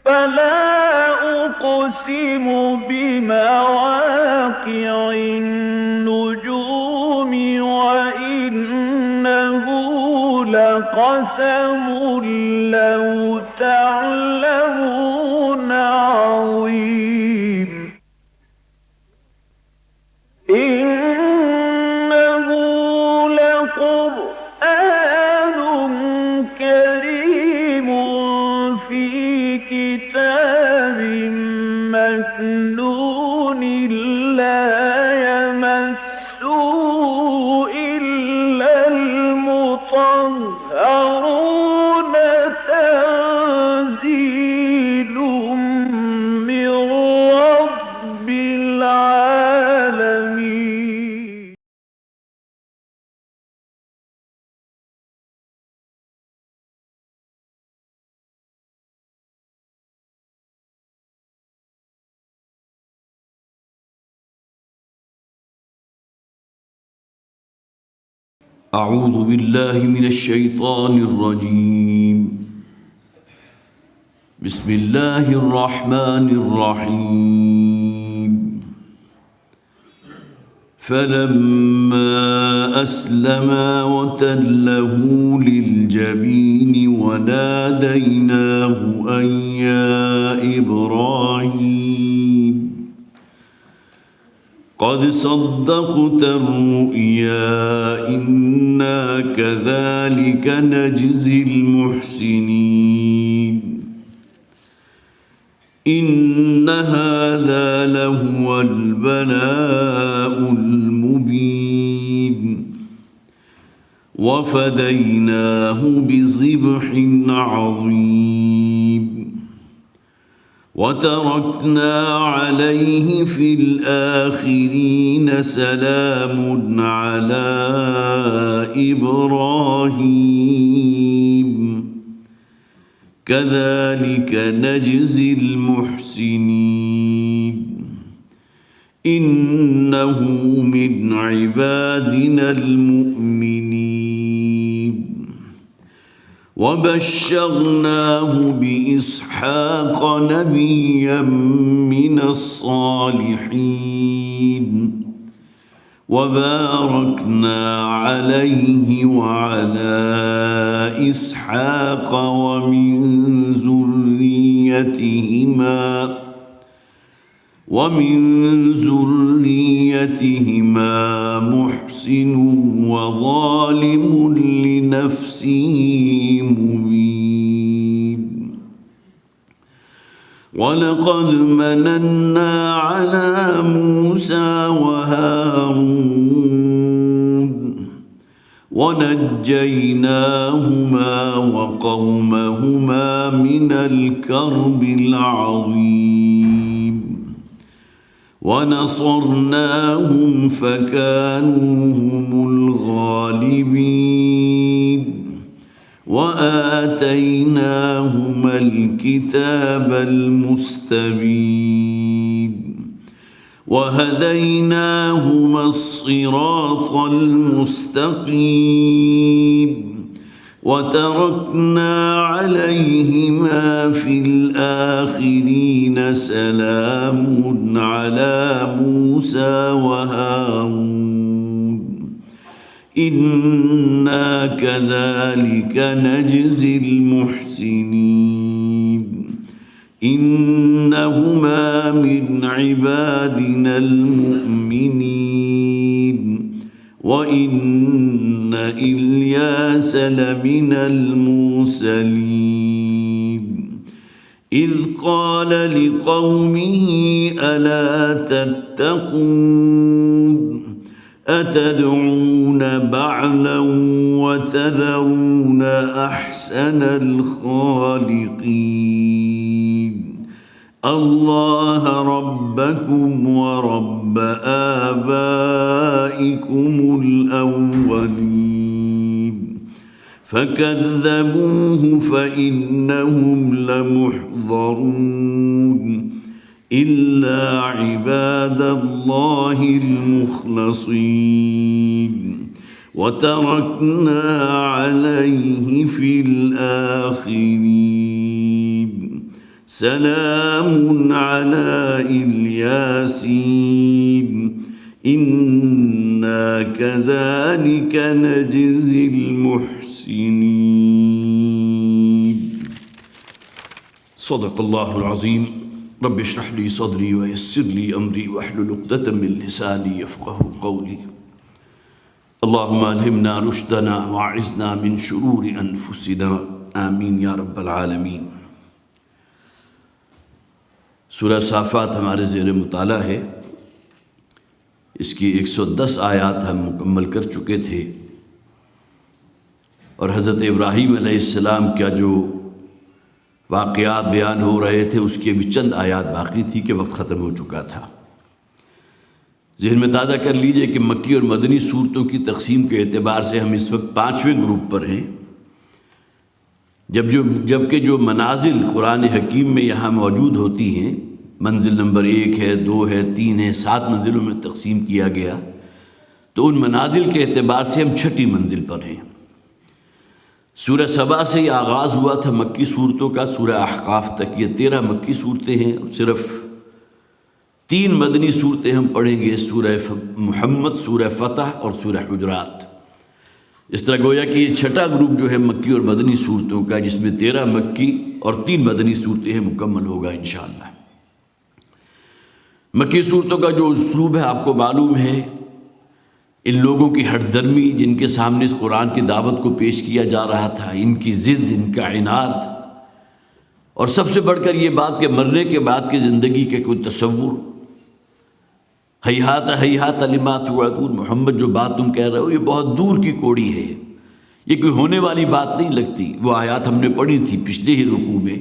فلا أقسم بمواقع النجوم وإنه لقسم لو تعلمون عظيم إنه لقرآن كريم في كتاب مكنون لا يمسه إلا المطهرون تنزيل من رب العالمين أعوذ بالله من الشيطان الرجيم. بسم الله الرحمن الرحيم. فلما أسلما وتله للجبين وناديناه أن يا إبراهيم قد صدقت الرؤيا إنا كذلك نجزي المحسنين إن هذا لهو البلاء المبين وفديناه بذبح عظيم وتركنا عليه في الآخرين سلام على إبراهيم كذلك نجزي المحسنين إنه من عبادنا المؤمنين وبشرناه بإسحاق نبيا من الصالحين وباركنا عليه وعلى إسحاق ومن ذريتهما محسن وظالم لنفسه مبين ولقد مننا على موسى وهارون ونجيناهما وقومهما من الكرب العظيم ونصرناهم فكانوا هم الغالبين وآتيناهما الكتاب المستبين وهديناهما الصراط المستقيم وتركنا عليهما في الآخرين سلام على موسى وهارون إنا كذلك نجزي المحسنين إنهما من عبادنا المؤمنين وإن إلياس لمن المرسلين إذ قال لقومه ألا تتقون أتدعون بعلا وتذرون أحسن الخالقين الله ربكم ورب آبائكم الأولين فكذبوه فإنهم لمحضرون إلا عباد الله المخلصين وتركنا عليه في الآخرين سلام على الياسين إنا كذلك نجزي المحسنين صدق الله العظيم رب اشرح لي صدري ويسر لي أمري واحلل عقدة من لساني يفقهوا قولي اللهم ألهمنا رشدنا وأعذنا من شرور أنفسنا آمين يا رب العالمين۔ سورہ صافات ہمارے زیر مطالعہ ہے، اس کی 110 آیات ہم مکمل کر چکے تھے، اور حضرت ابراہیم علیہ السلام کا جو واقعات بیان ہو رہے تھے اس کے بھی چند آیات باقی تھی کہ وقت ختم ہو چکا تھا۔ ذہن میں تازہ کر لیجئے کہ مکی اور مدنی صورتوں کی تقسیم کے اعتبار سے ہم اس وقت 5ویں گروپ پر ہیں، جبکہ جو منازل قرآن حکیم میں یہاں موجود ہوتی ہیں، منزل نمبر 1 ہے، 2 ہے، 3 ہے، 7 منزلوں میں تقسیم کیا گیا، تو ان منازل کے اعتبار سے ہم 6ٹھی منزل پر ہیں۔ سورہ سبا سے یہ آغاز ہوا تھا مکی صورتوں کا، سورہ احقاف تک یہ 13 مکی صورتیں ہیں، اور صرف 3 مدنی صورتیں ہم پڑھیں گے، سورہ محمد، سورہ فتح اور سورہ حجرات۔ اس طرح گویا کہ یہ 6ٹھا گروپ جو ہے مکی اور مدنی صورتوں کا، جس میں 13 مکی اور 3 مدنی صورتیں ہیں، مکمل ہوگا انشاءاللہ۔ مکی صورتوں کا جو اسلوب ہے آپ کو معلوم ہے، ان لوگوں کی ہٹ درمی جن کے سامنے اس قرآن کی دعوت کو پیش کیا جا رہا تھا، ان کی ضد، ان کا عناد، اور سب سے بڑھ کر یہ بات کہ مرنے کے بعد کی زندگی کے کوئی تصور، ہیہات ہیہات لما توعدون، محمد جو بات تم کہہ رہے ہو یہ بہت دور کی کوڑی ہے، یہ کوئی ہونے والی بات نہیں لگتی۔ وہ آیات ہم نے پڑھی تھی پچھلے ہی رکوع میں،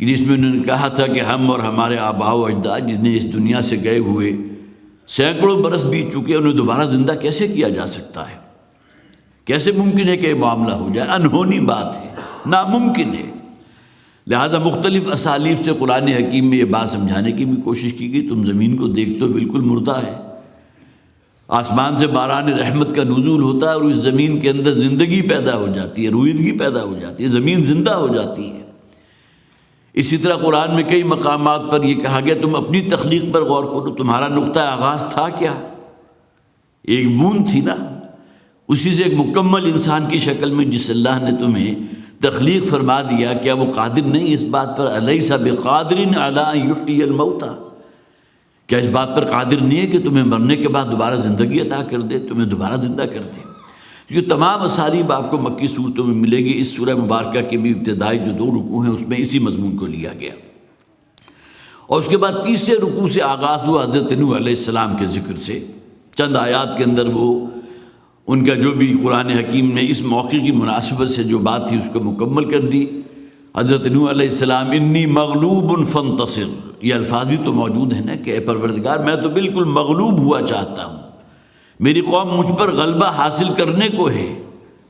کہ جس میں انہوں نے کہا تھا کہ ہم اور ہمارے آباء و اجداد جنہیں اس دنیا سے گئے ہوئے سینکڑوں برس بیت چکے، انہیں دوبارہ زندہ کیسے کیا جا سکتا ہے؟ کیسے ممکن ہے کہ یہ معاملہ ہو جائے؟ انہونی بات ہے، ناممکن ہے۔ لہذا مختلف اسالیب سے قرآن حکیم میں یہ بات سمجھانے کی بھی کوشش کی گئی، تم زمین کو دیکھتے ہو بالکل مردہ ہے، آسمان سے باران رحمت کا نزول ہوتا ہے اور اس زمین کے اندر زندگی پیدا ہو جاتی ہے، رویدگی پیدا ہو جاتی ہے، زمین زندہ ہو جاتی ہے۔ اسی طرح قرآن میں کئی مقامات پر یہ کہا گیا تم اپنی تخلیق پر غور کرو، تمہارا نقطہ آغاز تھا کیا؟ ایک بوند تھی نا، اسی سے ایک مکمل انسان کی شکل میں جس اللہ نے تمہیں تخلیق فرما دیا، کیا وہ قادر نہیں اس بات پر؟ الیس بقادر علی ان یحیی الموتى، کیا اس بات پر قادر نہیں ہے کہ تمہیں مرنے کے بعد دوبارہ زندگی عطا کر دے، تمہیں دوبارہ زندہ کر دے؟ یہ تمام اسالیب آپ کو مکی صورتوں میں ملیں گی۔ اس سورہ مبارکہ کی بھی ابتدائی جو 2 رکوع ہیں اس میں اسی مضمون کو لیا گیا، اور اس کے بعد تیسرے رکوع سے آغاز ہوا حضرت نوح علیہ السلام کے ذکر سے۔ چند آیات کے اندر وہ ان کا جو بھی قرآن حکیم نے اس موقع کی مناسبت سے جو بات تھی اس کو مکمل کر دی۔ حضرت نوح علیہ السلام انی مغلوب فانتصر، یہ الفاظ بھی تو موجود ہیں نا کہ اے پروردگار میں تو بالکل مغلوب ہوا چاہتا ہوں، میری قوم مجھ پر غلبہ حاصل کرنے کو ہے،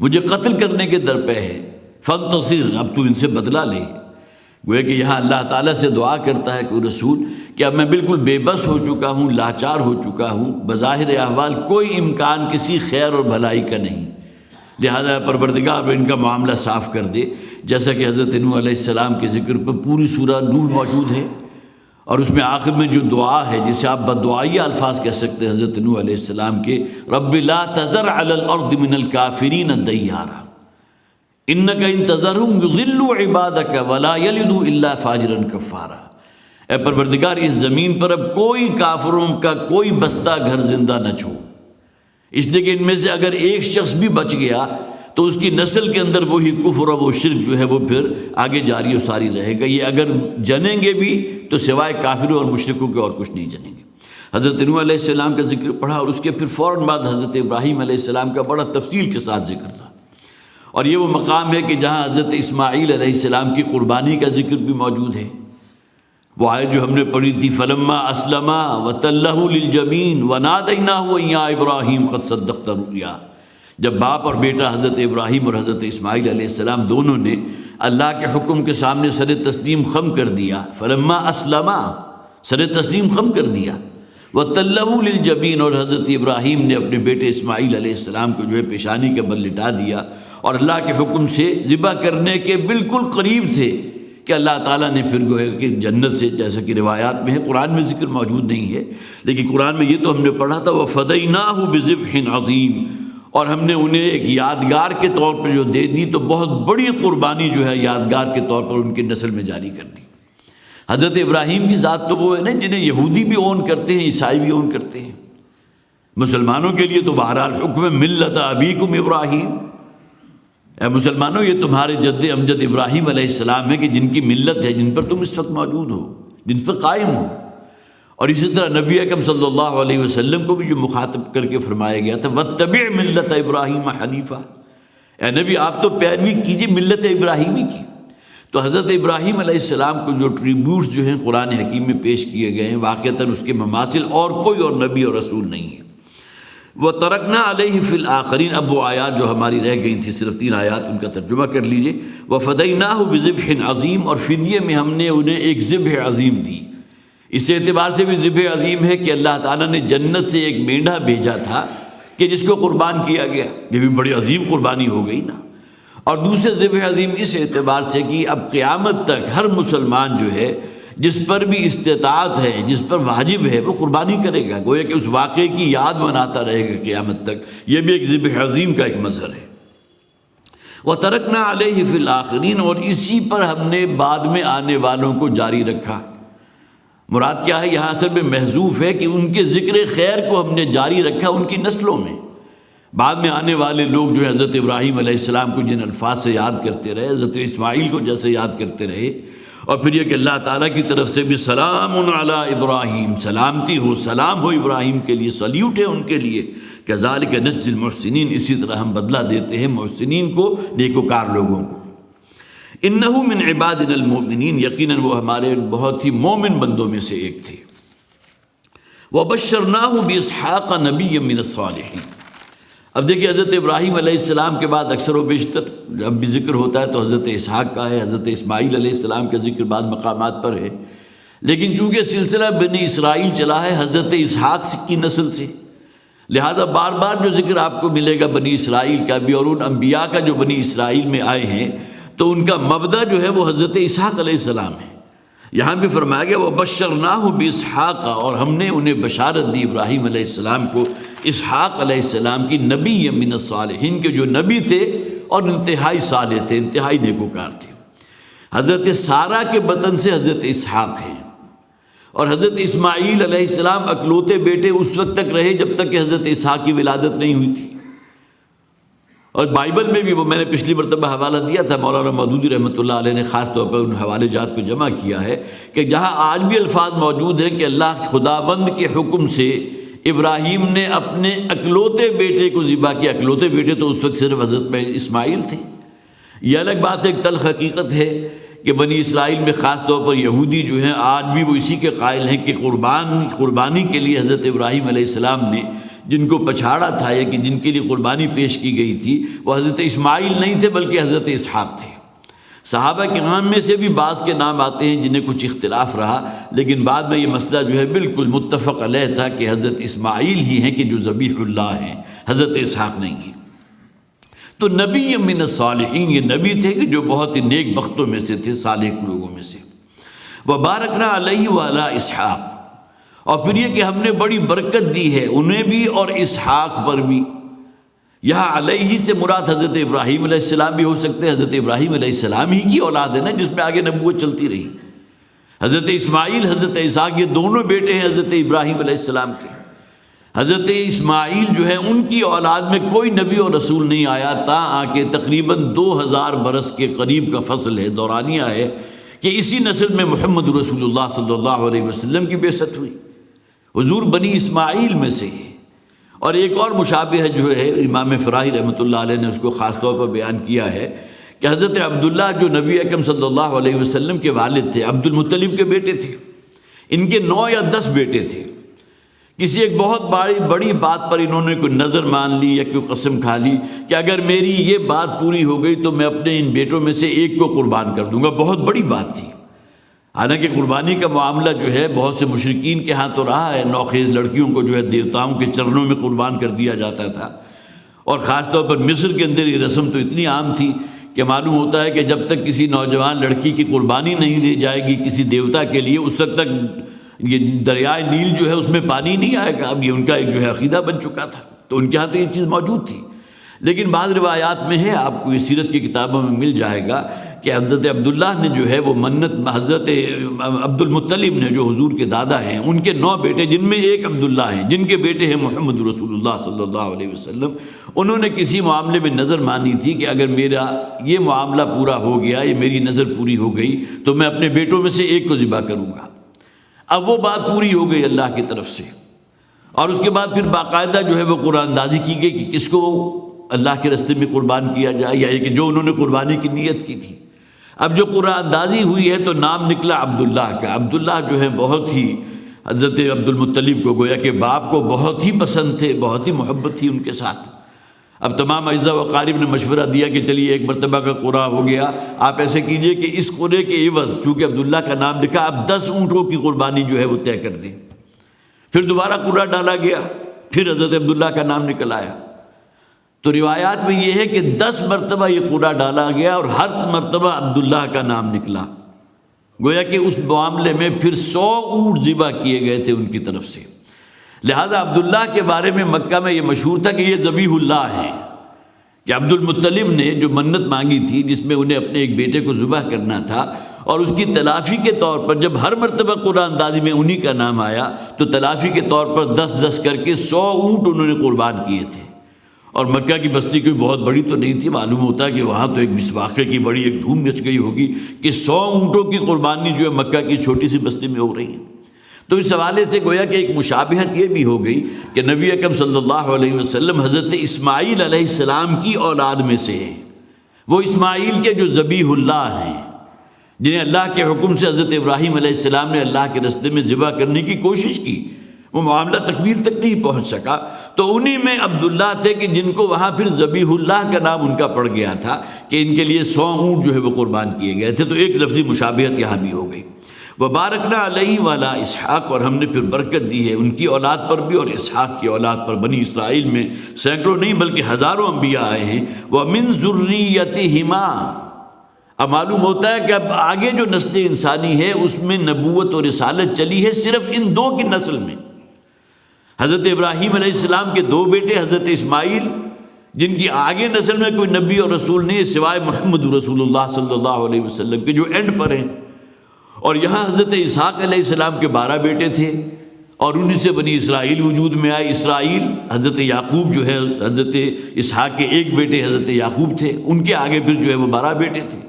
مجھے قتل کرنے کے در پہ ہے، فانتصر، اب تو ان سے بدلہ لے۔ گویا کہ یہاں اللہ تعالیٰ سے دعا کرتا ہے کوئی رسول کہ اب میں بالکل بے بس ہو چکا ہوں، لاچار ہو چکا ہوں، بظاہر احوال کوئی امکان کسی خیر اور بھلائی کا نہیں، لہذا پروردگار ان کا معاملہ صاف کر دے۔ جیسا کہ حضرت نوح علیہ السلام کے ذکر پر پوری سورہ نوح موجود ہے، اور اس میں آخر میں جو دعا ہے جسے آپ بددعائیہ الفاظ کہہ سکتے ہیں حضرت نوح علیہ السلام کے، رب لا تذر علی الارض من الکافرین دیارا انک ان تذرهم یضلوا عبادک ولا یلدوا الا فاجرا کفارا، اے پروردگار اس زمین پر اب کوئی کافروں کا کوئی بستہ گھر زندہ نہ چھوڑ، اس لیے کہ ان میں سے اگر ایک شخص بھی بچ گیا تو اس کی نسل کے اندر وہی کفر اور وہ شرک جو ہے وہ پھر آگے جاری و ساری رہے گا، یہ اگر جنیں گے بھی تو سوائے کافروں اور مشرکوں کے اور کچھ نہیں جنیں گے۔ حضرت نوح علیہ السلام کا ذکر پڑھا، اور اس کے پھر فوراً بعد حضرت ابراہیم علیہ السلام کا بڑا تفصیل کے ساتھ ذکر تھا، اور یہ وہ مقام ہے کہ جہاں حضرت اسماعیل علیہ السلام کی قربانی کا ذکر بھی موجود ہے۔ وہ آیت جو ہم نے پڑھی تھی فلما اسلما وتلہ للجبین ونادیناہ ان یا ابراہیم قد صدقت الرؤیا، جب باپ اور بیٹا حضرت ابراہیم اور حضرت اسماعیل علیہ السلام دونوں نے اللہ کے حکم کے سامنے سر تسلیم خم کر دیا، فلما اسلما سر تسلیم خم کر دیا، وَتَلَّهُ لِلْجَبِينَ، اور حضرت ابراہیم نے اپنے بیٹے اسماعیل علیہ السلام کو جو ہے پیشانی کے بل لٹا دیا، اور اللہ کے حکم سے ذبح کرنے کے بالکل قریب تھے کہ اللہ تعالیٰ نے پھر گویا کہ جنت سے، جیسا کہ روایات میں ہے، قرآن میں ذکر موجود نہیں ہے لیکن قرآن میں یہ تو ہم نے پڑھا تھا، وَفَدَيْنَاهُ بِذِبْحٍ عَظِيمٍ، اور ہم نے انہیں ایک یادگار کے طور پر جو دے دی، تو بہت بڑی قربانی جو ہے یادگار کے طور پر ان کی نسل میں جاری کر دی۔ حضرت ابراہیم کی ذات تو وہ ہے نا جنہیں یہودی بھی اون کرتے ہیں، عیسائی بھی اون کرتے ہیں۔ مسلمانوں کے لیے تو بہرحال حکم ہے ملت ابیکم ابراہیم، اے مسلمانوں یہ تمہارے جد امجد ابراہیم علیہ السلام ہے کہ جن کی ملت ہے، جن پر تم اس وقت موجود ہو، جن پر قائم ہو۔ اور اسی طرح نبی اکرم صلی اللہ علیہ وسلم کو بھی جو مخاطب کر کے فرمایا گیا تھا، وَاتَّبِعْ مِلَّةَ ابراہیم حنیفا، اے نبی آپ تو پیروی کیجیے ملت ابراہیمی کی۔ تو حضرت ابراہیم علیہ السلام کو جو ٹریبیوٹس جو ہیں قرآن حکیم میں پیش کیے گئے ہیں، واقعتاً اس کے مماثل اور کوئی اور نبی اور رسول نہیں ہے۔ وَتَرَكْنَا عَلَيْهِ فِي الْآخِرِينَ، اب وہ آیات جو ہماری رہ گئی تھی، صرف 3 آیات، ان کا ترجمہ کر لیجئے۔ وَفَدَيْنَاهُ بِذِبْحٍ عَظِيمٍ، اور فدیے میں ہم نے انہیں ایک ذبح عظیم دی۔ اس اعتبار سے بھی ذبح عظیم ہے کہ اللہ تعالیٰ نے جنت سے ایک مینڈھا بھیجا تھا کہ جس کو قربان کیا گیا، یہ بھی بڑی عظیم قربانی ہو گئی نا۔ اور دوسرے ذبح عظیم اس اعتبار سے کہ اب قیامت تک ہر مسلمان جو ہے جس پر بھی استطاعت ہے، جس پر واجب ہے، وہ قربانی کرے گا، گویا کہ اس واقعے کی یاد مناتا رہے گا قیامت تک۔ یہ بھی ایک ذبح عظیم کا ایک مظہر ہے۔ وَتَرَكْنَا عَلَيْهِ فِي الْآخِرِينَ، اور اسی پر ہم نے بعد میں آنے والوں کو جاری رکھا۔ مراد کیا ہے یہاں اصل میں محذوف ہے کہ ان کے ذکر خیر کو ہم نے جاری رکھا ان کی نسلوں میں۔ بعد میں آنے والے لوگ جو حضرت ابراہیم علیہ السلام کو جن الفاظ سے یاد کرتے رہے، حضرت اسماعیل کو جیسے یاد کرتے رہے، اور پھر یہ کہ اللہ تعالیٰ کی طرف سے بھی سلام علی ابراہیم، سلامتی ہو، سلام ہو ابراہیم کے لیے، سلیوٹ ہے ان کے لیے۔ کذالک نجزی المحسنین، اسی طرح ہم بدلہ دیتے ہیں محسنین کو، نیکوکار لوگوں کو۔ انہ من عبادنا المؤمنین، یقیناً وہ ہمارے بہت ہی مومن بندوں میں سے ایک تھے۔ وبشرناہ باسحاق نبیا من الصالحین۔ اب دیکھیے حضرت ابراہیم علیہ السلام کے بعد اکثر و بیشتر جب بھی ذکر ہوتا ہے تو حضرت اسحاق کا ہے، حضرت اسماعیل علیہ السلام کا ذکر بعض مقامات پر ہے، لیکن چونکہ سلسلہ بنی اسرائیل چلا ہے حضرت اسحاق کی نسل سے، لہذا بار بار جو ذکر آپ کو ملے گا بنی اسرائیل کا بھی اور ان انبیاء کا جو بنی اسرائیل میں آئے ہیں، تو ان کا مبدا جو ہے وہ حضرت اسحاق علیہ السلام ہے۔ یہاں بھی فرمایا گیا وَبَشَّرْنَاهُ بِإِسْحَاقَ، اور ہم نے انہیں بشارت دی ابراہیم علیہ السلام کو اسحاق علیہ السلام کی نبی من الصالحین کے جو نبی تھے اور انتہائی صالح تھے، انتہائی نیکوکار تھے۔ حضرت سارہ کے بطن سے حضرت اسحاق ہیں، اور حضرت اسماعیل علیہ السلام اکلوتے بیٹے اس وقت تک رہے جب تک کہ حضرت اسحاق کی ولادت نہیں ہوئی تھی۔ اور بائبل میں بھی وہ میں نے پچھلی مرتبہ حوالہ دیا تھا، مولانا مودودی رحمۃ اللہ علیہ نے خاص طور پر ان حوالے جات کو جمع کیا ہے کہ جہاں آج بھی الفاظ موجود ہیں کہ اللہ خداوند کے حکم سے ابراہیم نے اپنے اکلوتے بیٹے کو ذبح کیا۔ اکلوتے بیٹے تو اس وقت صرف حضرت اسماعیل تھے۔ یہ الگ بات ہے، ایک تلخ حقیقت ہے کہ بنی اسرائیل میں خاص طور پر یہودی جو ہیں آج بھی وہ اسی کے قائل ہیں کہ قربانی کے لیے حضرت ابراہیم علیہ السلام نے جن کو پچھاڑا تھا یا کہ جن کے لیے قربانی پیش کی گئی تھی وہ حضرت اسماعیل نہیں تھے بلکہ حضرت اسحاق تھے۔ صحابہ کرام میں سے بھی بعض کے نام آتے ہیں جنہیں کچھ اختلاف رہا، لیکن بعد میں یہ مسئلہ جو ہے بالکل متفق علیہ تھا کہ حضرت اسماعیل ہی ہیں کہ جو ذبیح اللہ ہیں، حضرت اسحاق نہیں ہیں۔ تو نبی من الصالحین، یہ نبی تھے کہ جو بہت ہی نیک بختوں میں سے تھے، صالح لوگوں میں سے۔ وبارکنا علیہ وعلی اسحاق، اور پھر یہ کہ ہم نے بڑی برکت دی ہے انہیں بھی اور اسحاق پر بھی۔ یہاں علیہ سے مراد حضرت ابراہیم علیہ السلام بھی ہو سکتے ہیں، حضرت ابراہیم علیہ السلام ہی کی اولاد ہے نا جس میں آگے نبوت چلتی رہی۔ حضرت اسماعیل، حضرت اسحاق، یہ دونوں بیٹے ہیں حضرت ابراہیم علیہ السلام کے۔ حضرت اسماعیل جو ہے ان کی اولاد میں کوئی نبی اور رسول نہیں آیا تا آ کے تقریباً 2000 برس کے قریب کا فصل ہے، دورانیہ ہے کہ اسی نسل میں محمد رسول اللہ صلی اللہ علیہ وسلم کی بعثت ہوئی۔ حضور بنی اسماعیل میں سے ہے۔ اور ایک اور مشابہ جو ہے امام فراہی رحمۃ اللہ علیہ نے اس کو خاص طور پر بیان کیا ہے کہ حضرت عبداللہ جو نبی اکرم صلی اللہ علیہ وسلم کے والد تھے، عبد المطلب کے بیٹے تھے، ان کے 9 یا 10 بیٹے تھے۔ کسی ایک بہت بڑی بات پر انہوں نے کوئی نظر مان لی یا کوئی قسم کھا لی کہ اگر میری یہ بات پوری ہو گئی تو میں اپنے ان بیٹوں میں سے ایک کو قربان کر دوں گا۔ بہت بڑی بات تھی۔ حالانکہ قربانی کا معاملہ جو ہے بہت سے مشرکین کے ہاں تو رہا ہے، نوخیز لڑکیوں کو جو ہے دیوتاؤں کے چرنوں میں قربان کر دیا جاتا تھا، اور خاص طور پر مصر کے اندر یہ رسم تو اتنی عام تھی کہ معلوم ہوتا ہے کہ جب تک کسی نوجوان لڑکی کی قربانی نہیں دی جائے گی کسی دیوتا کے لیے، اس وقت تک یہ دریائے نیل جو ہے اس میں پانی نہیں آئے گا۔ اب یہ ان کا ایک جو ہے عقیدہ بن چکا تھا، تو ان کے ہاں تو یہ چیز موجود تھی۔ لیکن بعض روایات میں ہے، آپ کو یہ سیرت کی کتابوں میں مل جائے گا کہ حضرت عبداللہ نے جو ہے وہ منت، حضرت عبد المطلب نے جو حضور کے دادا ہیں، ان کے 9 بیٹے جن میں ایک عبداللہ ہیں، جن کے بیٹے ہیں محمد رسول اللہ صلی اللہ علیہ وسلم، انہوں نے کسی معاملے میں نظر مانی تھی کہ اگر میرا یہ معاملہ پورا ہو گیا، یہ میری نظر پوری ہو گئی تو میں اپنے بیٹوں میں سے ایک کو ذبح کروں گا۔ اب وہ بات پوری ہو گئی اللہ کی طرف سے، اور اس کے بعد پھر باقاعدہ جو ہے وہ قرآن اندازی کی گئی کہ کس کو اللہ کے راستے میں قربان کیا جائے، یا کہ جو انہوں نے قربانی کی نیت کی تھی۔ اب جو قرآن اندازی ہوئی ہے تو نام نکلا عبداللہ کا۔ عبداللہ جو ہے بہت ہی حضرت عبد المطلب کو گویا کہ باپ کو بہت ہی پسند تھے، بہت ہی محبت تھی ان کے ساتھ۔ اب تمام اعزاء و اقارب نے مشورہ دیا کہ چلیے ایک مرتبہ کا قرعہ ہو گیا، آپ ایسے کیجئے کہ اس قرعے کے عوض چونکہ عبداللہ کا نام لکھا، اب 10 اونٹوں کی قربانی جو ہے وہ طے کر دیں۔ پھر دوبارہ قرعہ ڈالا گیا، پھر حضرت عبداللہ کا نام نکل آیا۔ تو روایات میں یہ ہے کہ 10 مرتبہ یہ قرعہ ڈالا گیا اور ہر مرتبہ عبداللہ کا نام نکلا، گویا کہ اس معاملے میں پھر 100 اونٹ ذبح کیے گئے تھے ان کی طرف سے۔ لہذا عبداللہ کے بارے میں مکہ میں یہ مشہور تھا کہ یہ ذبیح اللہ ہیں، کہ عبد المطلب نے جو منت مانگی تھی جس میں انہیں اپنے ایک بیٹے کو ذبح کرنا تھا، اور اس کی تلافی کے طور پر جب ہر مرتبہ قرآن اندازی میں انہی کا نام آیا تو تلافی کے طور پر 10 کر کے 100 اونٹ انہوں نے قربان کیے تھے۔ اور مکہ کی بستی کوئی بہت بڑی تو نہیں تھی، معلوم ہوتا ہے کہ وہاں تو ایک مسواقے کی بڑی ایک دھوم مچ گئی ہوگی کہ 100 اونٹوں کی قربانی جو ہے مکہ کی چھوٹی سی بستی میں ہو رہی ہے۔ تو اس حوالے سے گویا کہ ایک مشابہت یہ بھی ہو گئی کہ نبی اکرم صلی اللہ علیہ وسلم حضرت اسماعیل علیہ السلام کی اولاد میں سے ہیں، وہ اسماعیل کے جو ذبیح اللہ ہیں، جنہیں اللہ کے حکم سے حضرت ابراہیم علیہ السلام نے اللہ کے راستے میں ذبح کرنے کی کوشش کی، وہ معاملہ تکمیل تک نہیں پہنچ سکا، تو انہی میں عبداللہ تھے کہ جن کو وہاں پھر ذبیح اللہ کا نام ان کا پڑ گیا تھا کہ ان کے لیے 100 اونٹ جو ہے وہ قربان کیے گئے تھے۔ تو ایک لفظی مشابہت یہاں بھی ہو گئی۔ وبارکنا علیہ وعلی اسحاق، اور ہم نے پھر برکت دی ہے ان کی اولاد پر بھی اور اسحاق کی اولاد پر۔ بنی اسرائیل میں سینکڑوں نہیں بلکہ ہزاروں انبیاء آئے ہیں۔ ومن ذریتہما، اب معلوم ہوتا ہے کہ اب آگے جو نسل انسانی ہے اس میں نبوت اور رسالت چلی ہے صرف ان 2 کی نسل میں۔ حضرت ابراہیم علیہ السلام کے 2 بیٹے حضرت اسماعیل، جن کی آگے نسل میں کوئی نبی اور رسول نہیں سوائے محمد رسول اللہ صلی اللہ علیہ وسلم کے جو اینڈ پر ہیں، اور یہاں حضرت اسحاق علیہ السلام کے 12 بیٹے تھے اور انہی سے بنی اسرائیل وجود میں آئے۔ اسرائیل حضرت یعقوب جو ہے حضرت اسحاق کے ایک بیٹے حضرت یعقوب تھے، ان کے آگے پھر جو ہے وہ 12 بیٹے تھے،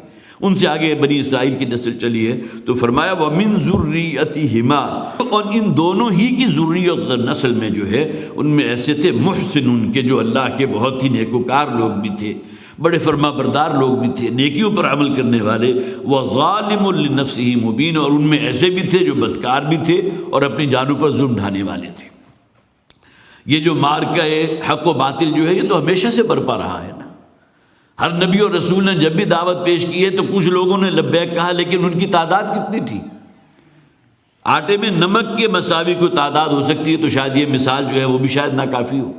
ان سے آگے بنی اسرائیل کی نسل چلی ہے۔ تو فرمایا وَمِن ذُرِّيَّتِهِمَا، اور ان دونوں ہی کی ذریت اور نسل میں جو ہے ان میں ایسے تھے محسنون کے جو اللہ کے بہت ہی نیکوکار لوگ بھی تھے، بڑے فرما بردار لوگ بھی تھے، نیکیوں پر عمل کرنے والے، وَظَالِمٌ لِنَفْسِهِ مُبِينٌ، اور ان میں ایسے بھی تھے جو بدکار بھی تھے اور اپنی جانوں پر ظلم ڈھانے والے تھے۔ یہ جو مارکہ حق و باطل جو ہے یہ تو ہمیشہ سے برپا رہا ہے نا۔ ہر نبی اور رسول نے جب بھی دعوت پیش کی ہے تو کچھ لوگوں نے لبیک کہا، لیکن ان کی تعداد کتنی تھی؟ آٹے میں نمک کے مساوی کوئی تعداد ہو سکتی ہے، تو شاید یہ مثال جو ہے وہ بھی شاید ناکافی ہو۔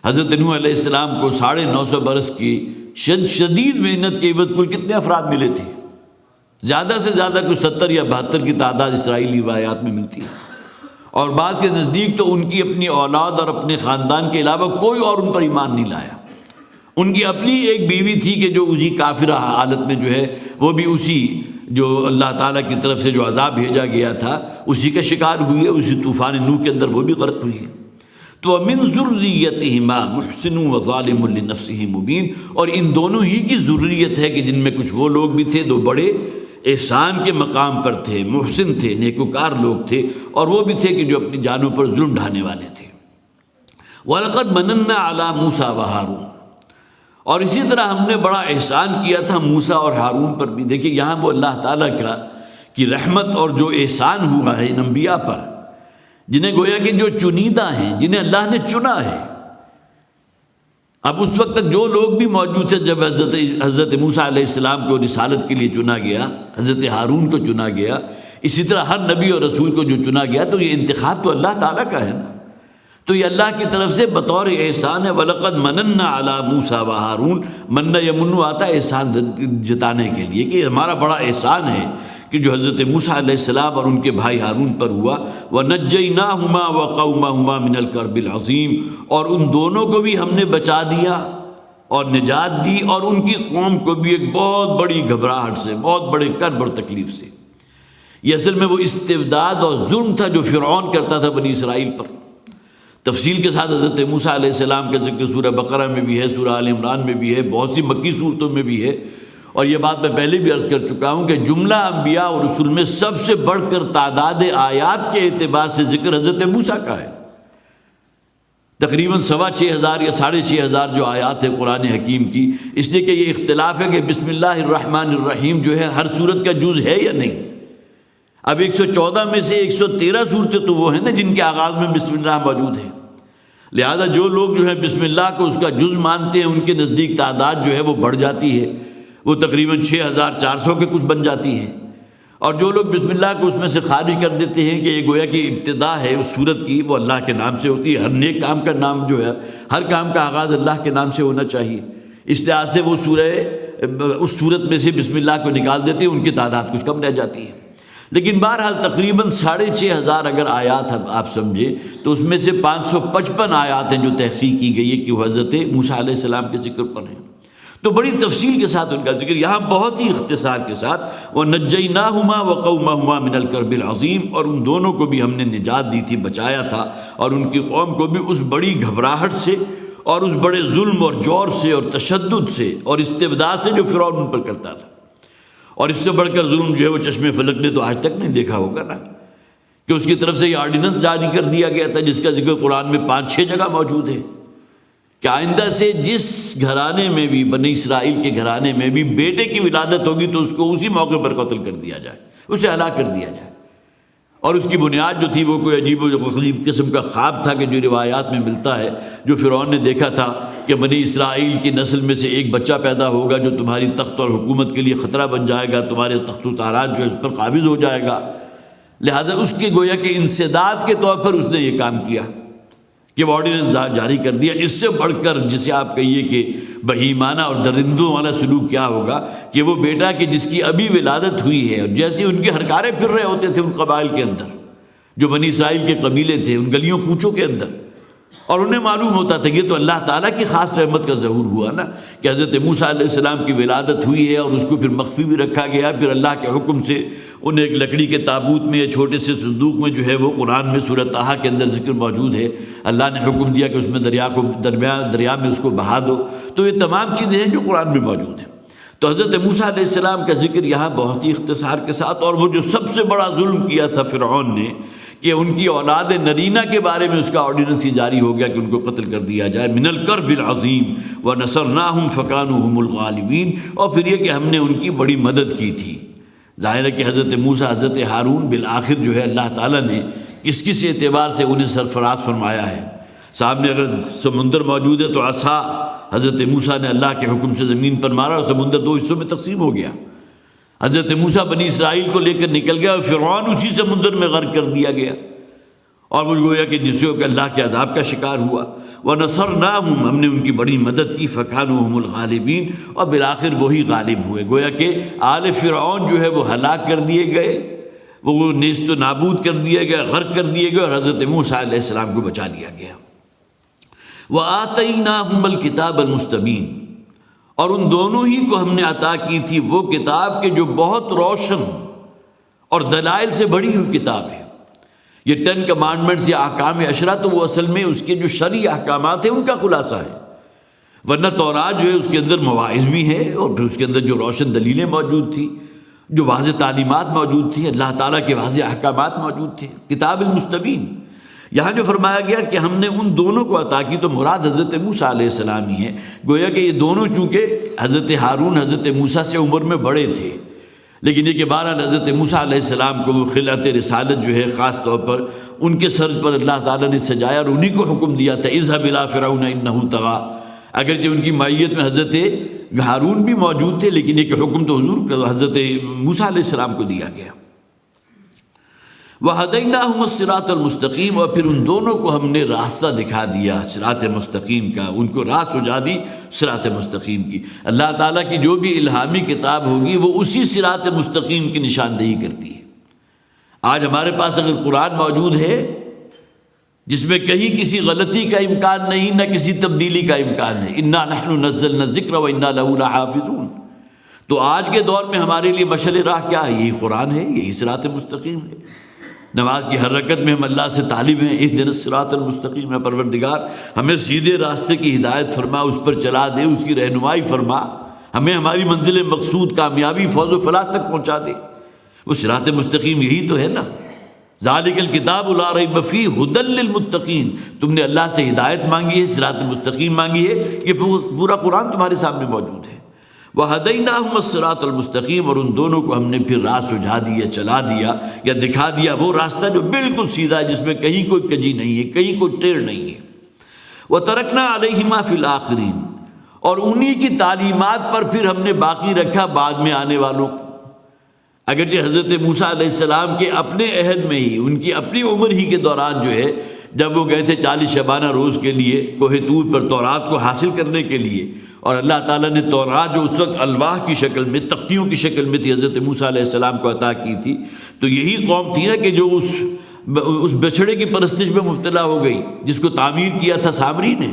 حضرت نوح علیہ السلام کو 950 برس کی شدید محنت کے عوض کل کتنے افراد ملے تھے؟ زیادہ سے زیادہ کوئی 70 یا 72 کی تعداد اسرائیلی روایات میں ملتی ہے، اور بعض کے نزدیک تو ان کی اپنی اولاد اور اپنے خاندان کے علاوہ کوئی اور ان پر ایمان نہیں لایا۔ ان کی اپنی ایک بیوی تھی کہ جو اسی کافرہ حالت میں جو ہے وہ بھی اسی جو اللہ تعالیٰ کی طرف سے جو عذاب بھیجا گیا تھا اسی کا شکار ہوئی ہے، اسی طوفان نوح کے اندر وہ بھی غرق ہوئی ہے۔ تو وَمِن ذُرِّيَّتِهِمَا مُحْسِنٌ وَظَالِمٌ لِنَفْسِهِ مُبِينٌ، اور ان دونوں ہی کی ذریت ہے کہ جن میں کچھ وہ لوگ بھی تھے جو بڑے احسان کے مقام پر تھے، محسن تھے، نیکوکار لوگ تھے، اور وہ بھی تھے کہ جو اپنی جانوں پر ظلم ڈھانے والے تھے۔ وَلَقَدْ مَنَنَّا عَلَىٰ مُوسَىٰ وَهَارُونَ، اور اسی طرح ہم نے بڑا احسان کیا تھا موسیٰ اور ہارون پر بھی۔ دیکھیں یہاں وہ اللہ تعالیٰ کی رحمت اور جو احسان ہوا ہے ان انبیاء پر، جنہیں گویا کہ جو چنیدہ ہیں، جنہیں اللہ نے چنا ہے۔ اب اس وقت تک جو لوگ بھی موجود تھے جب حضرت موسیٰ علیہ السلام کو رسالت کے لیے چنا گیا، حضرت ہارون کو چنا گیا، اسی طرح ہر نبی اور رسول کو جو چنا گیا، تو یہ انتخاب تو اللہ تعالیٰ کا ہے نا۔ تو یہ اللہ کی طرف سے بطور احسان ہے۔ وَلَقَدْ مَنَنَّا عَلَى مُوسَىٰ وَهَارُونَ، منّا یمنو آتا ہے احسان جتانے کے لیے کہ ہمارا بڑا احسان ہے کہ جو حضرت موسیٰ علیہ السلام اور ان کے بھائی ہارون پر ہوا۔ وَنَجَّيْنَاهُمَا وَقَوْمَهُمَا مِنَ الْكَرْبِ الْعَظِيمِ، اور ان دونوں کو بھی ہم نے بچا دیا اور نجات دی، اور ان کی قوم کو بھی ایک بہت بڑی گھبراہٹ سے، بہت بڑے کرب اور تکلیف سے۔ یہ اصل میں وہ استبداد اور ظلم تھا جو فرعون کرتا تھا بنی اسرائیل پر۔ تفصیل کے ساتھ حضرت موسیٰ علیہ السلام کا ذکر سورہ بقرہ میں بھی ہے، سورہ آل عمران میں بھی ہے، بہت سی مکی صورتوں میں بھی ہے، اور یہ بات میں پہلے بھی عرض کر چکا ہوں کہ جملہ انبیاء اور رسول میں سب سے بڑھ کر تعداد آیات کے اعتبار سے ذکر حضرت موسیٰ کا ہے۔ تقریباً 6,500 یا 6,500 جو آیات ہے قرآن حکیم کی، اس لیے کہ یہ اختلاف ہے کہ بسم اللہ الرحمن الرحیم جو ہے ہر سورت کا جز ہے یا نہیں۔ اب 114 میں سے 113 صورتیں تو وہ ہیں نا جن کے آغاز میں بسم اللہ موجود ہے، لہذا جو لوگ جو ہے بسم اللہ کو اس کا جز مانتے ہیں ان کے نزدیک تعداد جو ہے وہ بڑھ جاتی ہے، وہ تقریباً 6,400 کے کچھ بن جاتی ہے، اور جو لوگ بسم اللہ کو اس میں سے خارج کر دیتے ہیں کہ یہ گویا کہ ابتدا ہے اس صورت کی، وہ اللہ کے نام سے ہوتی ہے۔ ہر نیک کام کا نام جو ہے، ہر کام کا آغاز اللہ کے نام سے ہونا چاہیے، اس لحاظ سے وہ اس صورت میں سے بسم اللہ کو نکال دیتے ہیں، ان کی تعداد کچھ کم رہ جاتی ہے۔ لیکن بہرحال تقریباً 6,500 اگر آیات آپ سمجھے تو اس میں سے 555 آیات ہیں جو تحقیق کی گئی ہے کہ وہ حضرت موسیٰ علیہ السلام کے ذکر پر ہیں، تو بڑی تفصیل کے ساتھ ان کا ذکر یہاں بہت ہی اختصار کے ساتھ۔ وَنَجَّيْنَاهُمَا وَقَوْمَهُمَا مِنَ الْكَرْبِ الْعَظِيمِ، اور ان دونوں کو بھی ہم نے نجات دی تھی، بچایا تھا، اور ان کی قوم کو بھی اس بڑی گھبراہٹ سے اور اس بڑے ظلم اور جور سے اور تشدد سے اور استبداد سے جو فرعون ان پر کرتا تھا۔ اور اس سے بڑھ کر ظلم جو ہے وہ چشم فلک نے تو آج تک نہیں دیکھا ہوگا نا، کہ اس کی طرف سے یہ آرڈیننس جاری کر دیا گیا تھا جس کا ذکر قرآن میں 5-6 جگہ موجود ہے کہ آئندہ سے جس گھرانے میں بھی، بنی اسرائیل کے گھرانے میں بھی بیٹے کی ولادت ہوگی تو اس کو اسی موقع پر قتل کر دیا جائے، اسے ہلاک کر دیا جائے۔ اور اس کی بنیاد جو تھی وہ کوئی عجیب و غریب قسم کا خواب تھا کہ جو روایات میں ملتا ہے، جو فرعون نے دیکھا تھا کہ بنی اسرائیل کی نسل میں سے ایک بچہ پیدا ہوگا جو تمہاری تخت اور حکومت کے لیے خطرہ بن جائے گا، تمہارے تخت و تاراج جو ہے اس پر قابض ہو جائے گا، لہذا اس کے گویا کہ انسداد کے طور پر اس نے یہ کام کیا کہ وہ آرڈیننس جاری کر دیا۔ اس سے بڑھ کر جسے آپ کہیے کہ بہیمانہ اور درندوں والا سلوک کیا ہوگا کہ وہ بیٹا کہ جس کی ابھی ولادت ہوئی ہے، اور جیسے ان کے ہرکارے پھر رہے ہوتے تھے ان قبائل کے اندر، جو بنی اسرائیل کے قبیلے تھے ان گلیوں کوچوں کے اندر، اور انہیں معلوم ہوتا تھا یہ تو اللہ تعالیٰ کی خاص رحمت کا ظہور ہوا نا کہ حضرت موسیٰ علیہ السلام کی ولادت ہوئی ہے اور اس کو پھر مخفی بھی رکھا گیا، پھر اللہ کے حکم سے انہیں ایک لکڑی کے تابوت میں یا چھوٹے سے صندوق میں جو ہے وہ قرآن میں سورہ طٰہٰ کے اندر ذکر موجود ہے، اللہ نے حکم دیا کہ اس میں دریا میں اس کو بہا دو۔ تو یہ تمام چیزیں ہیں جو قرآن میں موجود ہیں۔ تو حضرت موسیٰ علیہ السلام کا ذکر یہاں بہت ہی اختصار کے ساتھ، اور وہ جو سب سے بڑا ظلم کیا تھا فرعون نے کہ ان کی اولاد نرینہ کے بارے میں اس کا آرڈیننس ہی جاری ہو گیا کہ ان کو قتل کر دیا جائے، من الکرب العظیم ونصرناہم فکانوا هم الغالبین، اور پھر یہ کہ ہم نے ان کی بڑی مدد کی تھی۔ ظاہر ہے کہ حضرت موسیٰ، حضرت ہارون بالآخر جو ہے اللہ تعالیٰ نے کس کس اعتبار سے انہیں سرفراز فرمایا ہے۔ سامنے اگر سمندر موجود ہے تو عصا حضرت موسیٰ نے اللہ کے حکم سے زمین پر مارا اور سمندر 2 حصوں میں تقسیم ہو گیا۔ حضرت موسیٰ بنی اسرائیل کو لے کر نکل گیا اور فرعون اسی سمندر میں غرق کر دیا گیا، اور وہ گویا کہ جس سے کہ اللہ کے عذاب کا شکار ہوا۔ وَنَصَرْنَاهُمْ، ہم نے ان کی بڑی مدد کی، فَكَانُوا هُمُ الْغَالِبِينَ، اور بالآخر وہی غالب ہوئے۔ گویا کہ آل فرعون جو ہے وہ ہلاک کر دیے گئے، وہ نیست و نابود کر دیے گئے، غرق کر دیے گئے، اور حضرت موسیٰ علیہ السلام کو بچا لیا گیا۔ وَآتَيْنَاهُمَ الْكِتَابَ الْمُسْتَبِينَ، اور ان دونوں ہی کو ہم نے عطا کی تھی وہ کتاب کہ جو بہت روشن اور دلائل سے بڑی ہوئی کتاب ہے۔ یہ 10 کمانڈمنٹس یا احکام عشرہ تو وہ اصل میں اس کے جو شرعی احکامات ہیں ان کا خلاصہ ہے، ورنہ تورات جو ہے اس کے اندر مواعظ بھی ہے، اور پھر اس کے اندر جو روشن دلیلیں موجود تھیں، جو واضح تعلیمات موجود تھیں، اللہ تعالیٰ کے واضح احکامات موجود تھے، کتاب المستبین۔ یہاں جو فرمایا گیا کہ ہم نے ان دونوں کو عطا کی، تو مراد حضرت موسیٰ علیہ السلام ہی ہے۔ گویا کہ یہ دونوں چونکہ حضرت ہارون حضرت موسیٰ سے عمر میں بڑے تھے، لیکن یہ کہ بہرحال حضرت موسیٰ علیہ السلام کو وہ خلعت رسالت جو ہے خاص طور پر ان کے سر پر اللہ تعالیٰ نے سجایا، اور انہی کو حکم دیا تھا اذهب الى فرعون انه طغى۔ اگرچہ ان کی مائیت میں حضرت ہارون بھی موجود تھے، لیکن یہ کہ حکم تو حضرت موسیٰ علیہ السلام کو دیا گیا۔ وَهَدَيْنَاهُمَ الصِّرَاطَ الْمُسْتَقِيمَ، اور پھر ان دونوں کو ہم نے راستہ دکھا دیا صراط مستقیم کا، ان کو راہ سجا دی صراط مستقیم کی۔ اللہ تعالیٰ کی جو بھی الہامی کتاب ہوگی وہ اسی صراط مستقیم کی نشاندہی کرتی ہے۔ آج ہمارے پاس اگر قرآن موجود ہے جس میں کہیں کسی غلطی کا امکان نہیں، نہ کسی تبدیلی کا امکان ہے، اِنَّا نَحْنُ نَزَّلْنَا الذِّكْرَ وَإِنَّا لَهُ لَحَافِظُونَ، تو آج کے دور میں ہمارے لیے مشعل راہ کیا ہے؟ یہی قرآن ہے، یہی صراط مستقیم ہے۔ نماز کی ہر رکعت میں ہم اللہ سے طالب ہیں، اہدنا الصراط المستقیم، ہے پروردگار ہمیں سیدھے راستے کی ہدایت فرما، اس پر چلا دے، اس کی رہنمائی فرما، ہمیں ہماری منزل مقصود کامیابی فوز و فلاح تک پہنچا دے۔ وہ صراط مستقیم یہی تو ہے نا، ذالک الکتاب لا ریب فیہ ھدی للمتقین، تم نے اللہ سے ہدایت مانگی ہے، صراط مستقیم مانگی ہے، یہ پورا قرآن تمہارے سامنے موجود ہے۔ وَهَدَيْنَاهُمَ الصِّرَاطَ الْمُسْتَقِيمَ، اور ان دونوں کو ہم نے پھر راہ سجھا دیا، چلا دیا یا دکھا دیا وہ راستہ جو بالکل سیدھا ہے، جس میں کہیں کوئی کجی نہیں ہے، کہیں کوئی ٹیڑھ نہیں ہے۔ وَتَرَكْنَا عَلَيْهِمَا فِي الْآخِرِينَ، اور انہی کی تعلیمات پر پھر ہم نے باقی رکھا بعد میں آنے والوں کو۔ اگرچہ حضرت موسیٰ علیہ السلام کے اپنے عہد میں ہی، ان کی اپنی عمر ہی کے دوران جو ہے، جب وہ گئے تھے 40 شبانہ روز کے لیے کوہ طور پر تورات کو حاصل کرنے کے لیے، اور اللہ تعالیٰ نے تورات جو اس وقت الواح کی شکل میں، تختیوں کی شکل میں تھی، حضرت موسیٰ علیہ السلام کو عطا کی تھی، تو یہی قوم تھی نا کہ جو اس بچڑے کی پرستش میں مبتلا ہو گئی، جس کو تعمیر کیا تھا سامری نے۔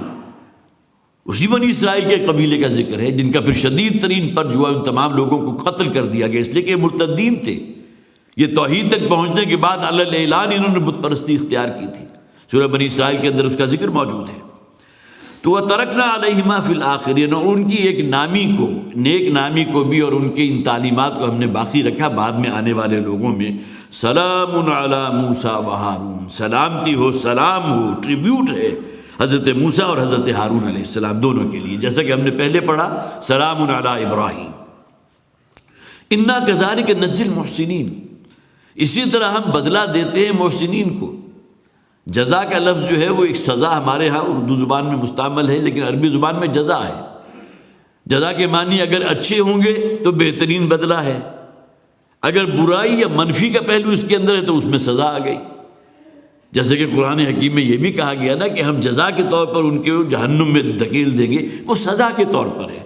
اسی بنی اسرائیل کے قبیلے کا ذکر ہے جن کا پھر شدید ترین پر جو ہے ان تمام لوگوں کو قتل کر دیا گیا، اس لیے کہ یہ مرتدین تھے۔ یہ توحید تک پہنچنے کے بعد علی الاعلان انہوں نے بت پرستی اختیار کی تھی۔ سورہ بنی اسرائیل کے اندر اس کا ذکر موجود ہے۔ تو وَتَرَكْنَا عَلَيْهِمَا فِي الْآخِرِينَ، اور ان کی ایک نامی کو، نیک نامی کو بھی، اور ان کے ان تعلیمات کو ہم نے باقی رکھا بعد میں آنے والے لوگوں میں۔ سلام علی موسیٰ و ہارون، سلامتی ہو، سلام ہو، ٹریبیوٹ ہے حضرت موسیٰ اور حضرت ہارون علیہ السلام دونوں کے لیے، جیسا کہ ہم نے پہلے پڑھا سلام علی ابراہیم۔ انا کذالک نجزی المحسنین، اسی طرح ہم بدلہ دیتے ہیں محسنین کو۔ جزا کا لفظ جو ہے وہ ایک سزا ہمارے ہاں اردو زبان میں مستعمل ہے، لیکن عربی زبان میں جزا ہے۔ جزا کے معنی اگر اچھے ہوں گے تو بہترین بدلہ ہے، اگر برائی یا منفی کا پہلو اس کے اندر ہے تو اس میں سزا آ گئی۔ جیسے کہ قرآن حکیم میں یہ بھی کہا گیا نا کہ ہم جزا کے طور پر ان کے جہنم میں دھکیل دیں گے، وہ سزا کے طور پر ہے۔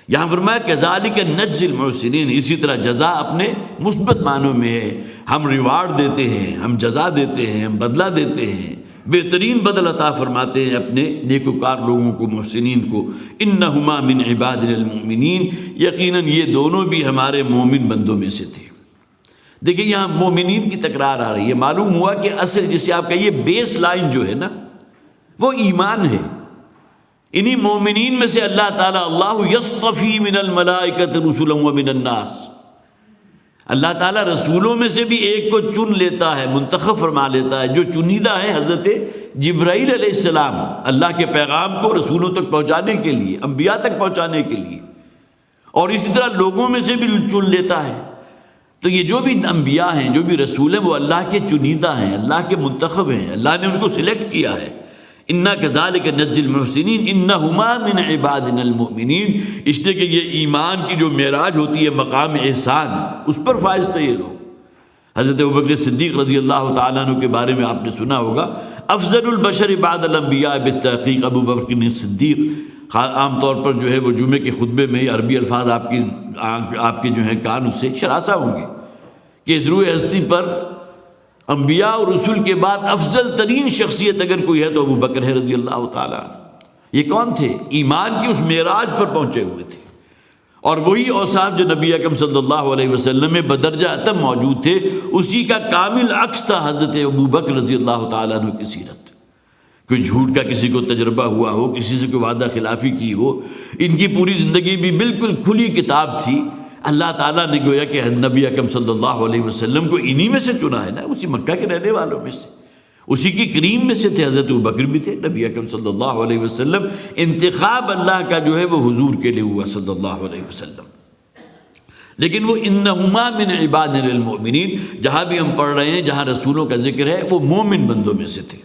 یہاں فرمایا کذالک نجزی المحسنین، اسی طرح جزا اپنے مثبت معنوں میں ہے، ہم ریوارڈ دیتے ہیں، ہم جزا دیتے ہیں، ہم بدلہ دیتے ہیں، بہترین بدل عطا فرماتے ہیں اپنے نیکوکار لوگوں کو، محسنین کو۔ انہما من عبادنا المؤمنین، یقیناً یہ دونوں بھی ہمارے مومن بندوں میں سے تھے۔ دیکھیں یہاں مومنین کی تکرار آ رہی ہے، معلوم ہوا کہ اصل جسے آپ کہیے بیس لائن جو ہے نا وہ ایمان ہے۔ انہی مومنین میں سے اللہ تعالیٰ اللہ یصطفی من الملائکۃ رسلا ومن الناس، اللہ تعالیٰ رسولوں میں سے بھی ایک کو چن لیتا ہے، منتخب فرما لیتا ہے۔ جو چنیدہ ہے حضرت جبرائیل علیہ السلام، اللہ کے پیغام کو رسولوں تک پہنچانے کے لیے، انبیاء تک پہنچانے کے لیے، اور اسی طرح لوگوں میں سے بھی چن لیتا ہے۔ تو یہ جو بھی انبیاء ہیں، جو بھی رسول ہیں، وہ اللہ کے چنیدہ ہیں، اللہ کے منتخب ہیں، اللہ نے ان کو سلیکٹ کیا ہے۔ انا کذالک نجزی المحسنین انہما من عبادنا المؤمنین، اس لیے کہ یہ ایمان کی جو معراج ہوتی ہے، مقام احسان، اس پر فائز تھے یہ لوگ۔ حضرت ابوبکر صدیق رضی اللہ تعالیٰ عنہ کے بارے میں آپ نے سنا ہوگا، افضل البشر بعد الانبیاء بالتحقیق، ابو بکر صدیق عام طور پر جو ہے وہ جمعے کے خطبے میں عربی الفاظ آپ کے جو ہیں کان سے شراسہ ہوں گے کہ اس روح ہستی پر انبیاء اور رسول کے بعد افضل ترین شخصیت اگر کوئی ہے تو ابو بکر ہے رضی اللہ تعالیٰ عنہ۔ یہ کون تھے؟ ایمان کی اس معراج پر پہنچے ہوئے تھے، اور وہی اوصاف جو نبی اکرم صلی اللہ علیہ وسلم میں بدرجہ اتم موجود تھے، اسی کا کامل عکس تھا حضرت ابو بکر رضی اللہ تعالیٰ عنہ کی سیرت۔ کوئی جھوٹ کا کسی کو تجربہ ہوا ہو، کسی سے کوئی وعدہ خلافی کی ہو، ان کی پوری زندگی بھی بالکل کھلی کتاب تھی۔ اللہ تعالیٰ نے گویا کہ نبی اکرم صلی اللہ علیہ وسلم کو انہی میں سے چنا ہے نا، اسی مکہ کے رہنے والوں میں سے، اسی کی کریم میں سے تھے۔ حضرت ابوبکر بھی تھے، نبی اکرم صلی اللہ علیہ وسلم انتخاب اللہ کا جو ہے وہ حضور کے لیے ہوا صلی اللہ علیہ وسلم۔ لیکن وہ انہما من عبادنا المؤمنین، جہاں بھی ہم پڑھ رہے ہیں جہاں رسولوں کا ذکر ہے، وہ مومن بندوں میں سے تھے۔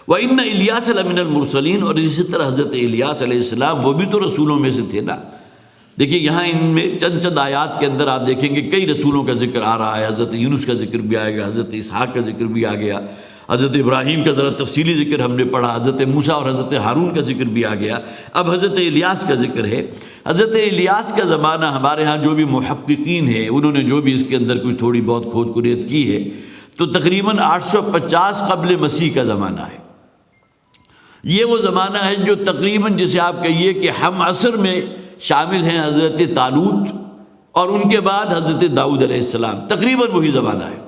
وَإِنَّ إِلْيَاسَ لَمِنَ الْمُرْسَلِينَ، اور اسی طرح حضرت الیاس علیہ السلام وہ بھی تو رسولوں میں سے تھے نا۔ دیکھیے یہاں ان میں چند آیات کے اندر آپ دیکھیں گے کئی رسولوں کا ذکر آ رہا ہے، حضرت یونس کا ذکر بھی آئے گا، حضرت اسحاق کا ذکر بھی آ گیا، حضرت ابراہیم کا ذرا تفصیلی ذکر ہم نے پڑھا، حضرت موسیٰ اور حضرت ہارون کا ذکر بھی آ گیا، اب حضرت الیاس کا ذکر ہے۔ حضرت الیاس کا زمانہ ہمارے ہاں جو بھی محققین ہیں انہوں نے جو بھی اس کے اندر کچھ تھوڑی بہت کھوج کریت کی ہے تو تقریباً 850 قبل مسیح کا زمانہ ہے۔ یہ وہ زمانہ ہے جو تقریباً جسے آپ کہیے کہ ہم عصر میں شامل ہیں حضرت طالوت اور ان کے بعد حضرت داؤد علیہ السلام، تقریباً وہی زمانہ ہے۔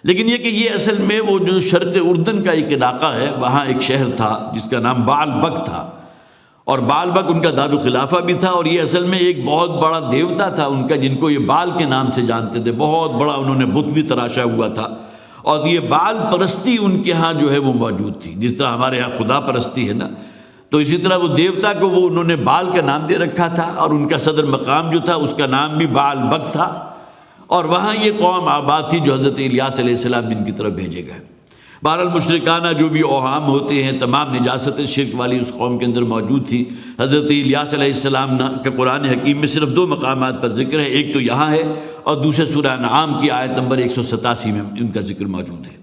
لیکن یہ کہ یہ اصل میں وہ جو شرق اردن کا ایک علاقہ ہے وہاں ایک شہر تھا جس کا نام بعل بک تھا، اور بعل بک ان کا دارالخلافہ بھی تھا، اور یہ اصل میں ایک بہت بڑا دیوتا تھا ان کا جن کو یہ بال کے نام سے جانتے تھے، بہت بڑا انہوں نے بت بھی تراشا ہوا تھا، اور یہ بال پرستی ان کے ہاں جو ہے وہ موجود تھی، جس طرح ہمارے ہاں خدا پرستی ہے نا، تو اسی طرح وہ دیوتا کو وہ انہوں نے بال کا نام دے رکھا تھا، اور ان کا صدر مقام جو تھا اس کا نام بھی بعل بک تھا، اور وہاں یہ قوم آباد تھی جو حضرت الیاس علیہ السلام جن کی طرف بھیجے گئے۔ بہرحال مشرکانہ جو بھی اوہام ہوتے ہیں تمام نجاست شرک والی اس قوم کے اندر موجود تھی۔ حضرت الیاس علیہ السلام کا قرآن حکیم میں صرف 2 مقامات پر ذکر ہے، ایک تو یہاں ہے اور دوسرے سورہ انعام کی آیت نمبر 187 میں ان کا ذکر موجود ہے۔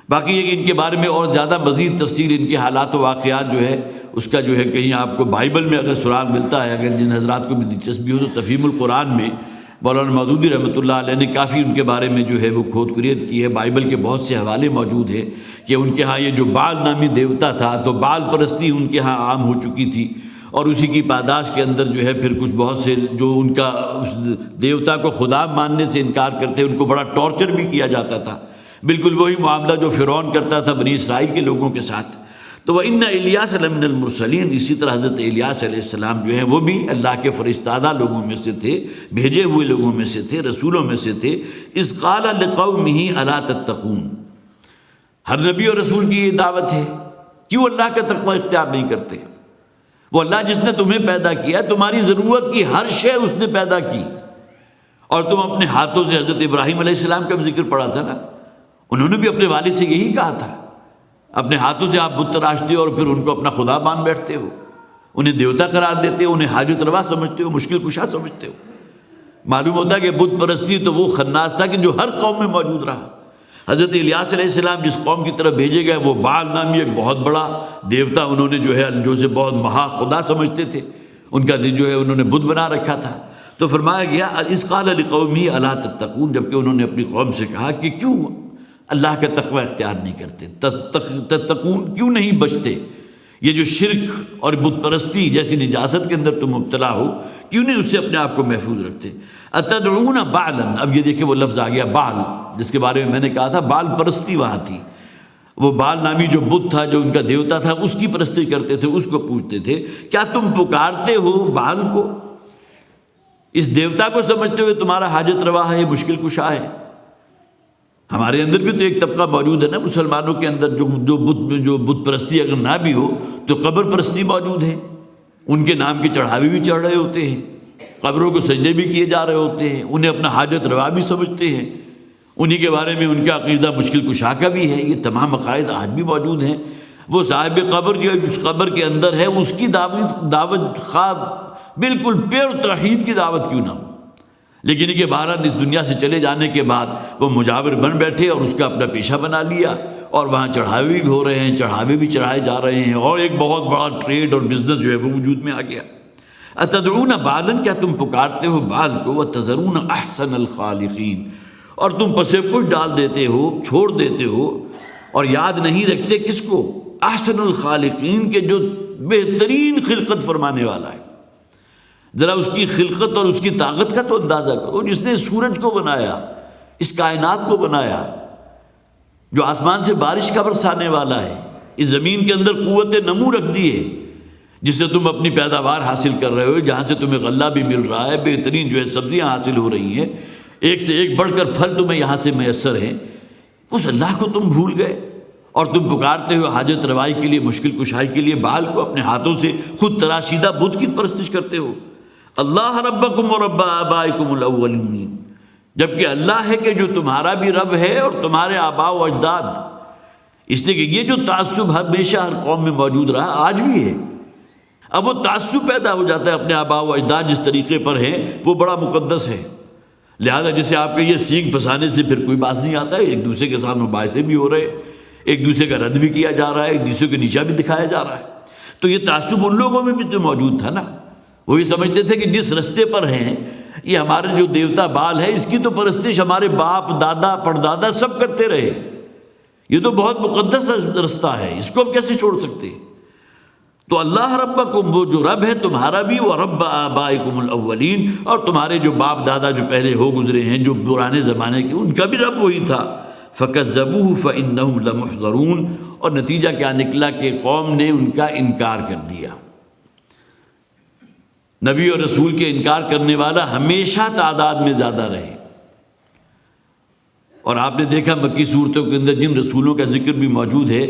باقی یہ کہ ان کے بارے میں اور زیادہ مزید تفصیل ان کے حالات و واقعات جو ہے اس کا جو ہے کہیں آپ کو بائبل میں اگر سراغ ملتا ہے، اگر جن حضرات کو بھی دلچسپی ہو تو تفہیم القرآن میں مولانا مودودی رحمۃ اللہ علیہ نے کافی ان کے بارے میں جو ہے وہ کھود کریت کی ہے، بائبل کے بہت سے حوالے موجود ہیں کہ ان کے ہاں یہ جو بال نامی دیوتا تھا تو بال پرستی ان کے ہاں عام ہو چکی تھی، اور اسی کی پاداش کے اندر جو ہے پھر کچھ بہت سے جو ان کا اس دیوتا کو خدا ماننے سے انکار کرتے ان کو بڑا ٹارچر بھی کیا جاتا تھا، بالکل وہی معاملہ جو فرعون کرتا تھا بنی اسرائیل کے لوگوں کے ساتھ۔ تو وَإِنَّ إِلْيَاسَ لَمِنَ الْمُرْسَلِينَ، اسی طرح حضرت الیاس علیہ السلام جو ہیں وہ بھی اللہ کے فرستادہ لوگوں میں سے تھے، بھیجے ہوئے لوگوں میں سے تھے، رسولوں میں سے تھے۔ إِذْ قَالَ لِقَوْمِهِ أَلَا تَتَّقُونَ، ہر نبی اور رسول کی یہ دعوت ہے، کیوں اللہ کا تقوی اختیار نہیں کرتے؟ وہ اللہ جس نے تمہیں پیدا کیا، تمہاری ضرورت کی ہر شے اس نے پیدا کی، اور تم اپنے ہاتھوں سے حضرت ابراہیم علیہ السلام کا بھی ذکر پڑا تھا نا، انہوں نے بھی اپنے والد سے یہی کہا تھا، اپنے ہاتھوں سے آپ بت تراشتے ہو اور پھر ان کو اپنا خدا مان بیٹھتے ہو، انہیں دیوتا قرار دیتے ہو، انہیں حاجت روا سمجھتے ہو، مشکل کشا سمجھتے ہو۔ معلوم ہوتا ہے کہ بت پرستی تو وہ خناس تھا کہ جو ہر قوم میں موجود رہا۔ حضرت الیاس علیہ السلام جس قوم کی طرف بھیجے گئے وہ بعل نامی ایک بہت بڑا دیوتا انہوں نے جو ہے جو سے بہت مہا خدا سمجھتے تھے، ان کا جو ہے انہوں نے بت بنا رکھا تھا۔ تو فرمایا گیا اذ قال لقومه الا تتقون، جبکہ انہوں نے اپنی قوم سے کہا کہ کیوں اللہ کا تقوی اختیار نہیں کرتے، تتقون کیوں نہیں بچتے، یہ جو شرک اور بت پرستی جیسی نجاست کے اندر تم مبتلا ہو کیوں نہیں اس سے اپنے آپ کو محفوظ رکھتے۔ اتدعون بعلا، اب یہ دیکھیں وہ لفظ آ گیا بعل، جس کے بارے میں میں نے کہا تھا بال پرستی وہاں تھی، وہ بال نامی جو بت تھا جو ان کا دیوتا تھا اس کی پرستی کرتے تھے، اس کو پوچھتے تھے کیا تم پکارتے ہو بال کو، اس دیوتا کو سمجھتے ہوئے تمہارا حاجت روا ہے، یہ مشکل کشا ہے۔ ہمارے اندر بھی تو ایک طبقہ موجود ہے نا مسلمانوں کے اندر جو بت پرستی اگر نہ بھی ہو تو قبر پرستی موجود ہے، ان کے نام کے چڑھاوے بھی چڑھ رہے ہوتے ہیں، قبروں کو سجدے بھی کیے جا رہے ہوتے ہیں، انہیں اپنا حاجت روا بھی سمجھتے ہیں، انہی کے بارے میں ان کا عقیدہ مشکل کشا کا بھی ہے۔ یہ تمام عقائد آج بھی موجود ہیں۔ وہ صاحب قبر جو جس قبر کے اندر ہے اس کی دعوت خواب بالکل پیور توحید کی دعوت کیوں نہ ہو، لیکن یہ بہرحال اس دنیا سے چلے جانے کے بعد وہ مجاور بن بیٹھے اور اس کا اپنا پیشہ بنا لیا، اور وہاں چڑھاوے بھی ہو رہے ہیں، چڑھاوے بھی چڑھائے جا رہے ہیں، اور ایک بہت بڑا ٹریڈ اور بزنس جو ہے وہ وجود میں آ گیا۔ اتدعون بالا، کیا تم پکارتے ہو بال کو، وتذرون احسن الخالقین، اور تم پس پش ڈال دیتے ہو، چھوڑ دیتے ہو اور یاد نہیں رکھتے کس کو، احسن الخالقین کے جو بہترین خلقت فرمانے والا ہے۔ ذرا اس کی خلقت اور اس کی طاقت کا تو اندازہ کرو، جس نے سورج کو بنایا، اس کائنات کو بنایا، جو آسمان سے بارش کا برسانے والا ہے، اس زمین کے اندر قوت نمو رکھ دی ہے جس سے تم اپنی پیداوار حاصل کر رہے ہو، جہاں سے تمہیں غلہ بھی مل رہا ہے، بہترین جو ہے سبزیاں حاصل ہو رہی ہیں، ایک سے ایک بڑھ کر پھل تمہیں یہاں سے میسر ہیں، اس اللہ کو تم بھول گئے اور تم پکارتے ہو حاجت روائی کے لیے، مشکل کشائی کے لیے بال کو، اپنے ہاتھوں سے خود تراشیدہ بت کی پرستش کرتے ہو۔ اللہ ربکم و رب آبائکم الاولین، جبکہ اللہ ہے کہ جو تمہارا بھی رب ہے اور تمہارے آباء و اجداد۔ اس لیے کہ یہ جو تعصب ہمیشہ ہر قوم میں موجود رہا آج بھی ہے۔ اب وہ تعصب پیدا ہو جاتا ہے اپنے آباء و اجداد جس طریقے پر ہیں وہ بڑا مقدس ہے، لہذا جیسے آپ کے یہ سینگ پھنسانے سے پھر کوئی بات نہیں آتا ہے، ایک دوسرے کے ساتھ مباحثے بھی ہو رہے ہیں، ایک دوسرے کا رد بھی کیا جا رہا ہے، ایک دوسرے کے نیچا بھی دکھایا جا رہا ہے. تو یہ تعصب ان لوگوں میں بھی تو موجود تھا نا. وہ یہ سمجھتے تھے کہ جس رستے پر ہیں یہ ہمارے جو دیوتا بال ہے اس کی تو پرستش ہمارے باپ دادا پردادا سب کرتے رہے، یہ تو بہت مقدس رستہ ہے، اس کو ہم کیسے چھوڑ سکتے ہیں. تو اللہ ربکم، وہ جو رب ہے تمہارا بھی، وہ رب آبائکم الاولین، اور تمہارے جو باپ دادا جو پہلے ہو گزرے ہیں جو پرانے زمانے کے، ان کا بھی رب وہی تھا. فکذبوہ فانہم لمحضرون، اور نتیجہ کیا نکلا کہ قوم نے ان کا انکار کر دیا. نبی اور رسول کے انکار کرنے والا ہمیشہ تعداد میں زیادہ رہے. اور آپ نے دیکھا مکی صورتوں کے اندر جن رسولوں کا ذکر بھی موجود ہے،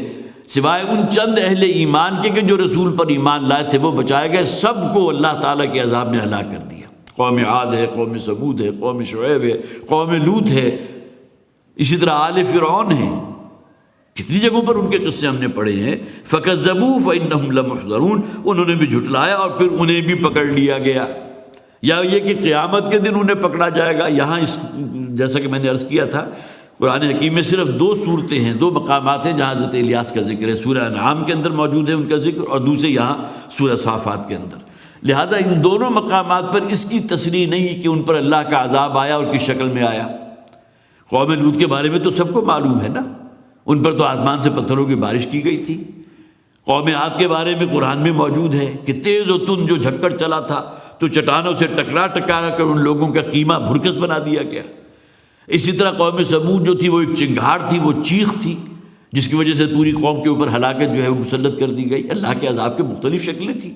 سوائے ان چند اہل ایمان کے کہ جو رسول پر ایمان لائے تھے وہ بچائے گئے، سب کو اللہ تعالیٰ کے عذاب نے ہلاک کر دیا. قوم عاد ہے، قوم ثمود ہے، قوم شعیب ہے، قوم لوط ہے، اسی طرح آل فرعون ہے. کتنی جگہوں پر ان کے قصے ہم نے پڑھے ہیں. فَكَذَّبُوا فَإِنَّهُمْ لَمُحْضَرُونَ، انہوں نے بھی جھٹلایا اور پھر انہیں بھی پکڑ لیا گیا. یا یہ کہ قیامت کے دن انہیں پکڑا جائے گا. یہاں جیسا کہ میں نے عرض کیا تھا، قرآن حکیم میں صرف 2 صورتیں ہیں، 2 مقامات ہیں جہاں حضرت الیاس کا ذکر ہے. سورہ انعام کے اندر موجود ہے ان کا ذکر، اور دوسرے یہاں سورہ صافات کے اندر. لہذا ان دونوں مقامات پر اس کی تصریح نہیں کہ ان پر اللہ کا عذاب آیا اور کس شکل میں آیا. قوم لوط کے بارے میں تو سب کو معلوم ہے نا، ان پر تو آسمان سے پتھروں کی بارش کی گئی تھی. قوم عاد کے بارے میں قرآن میں موجود ہے کہ تیز و تند جو جھکڑ چلا تھا تو چٹانوں سے ٹکرا کر ان لوگوں کا قیمہ بھرکس بنا دیا گیا. اسی طرح قوم ثمود جو تھی وہ ایک چنگھاڑ تھی، وہ چیخ تھی جس کی وجہ سے پوری قوم کے اوپر ہلاکت جو ہے وہ مسلط کر دی گئی. اللہ کے عذاب کے مختلف شکلیں تھیں،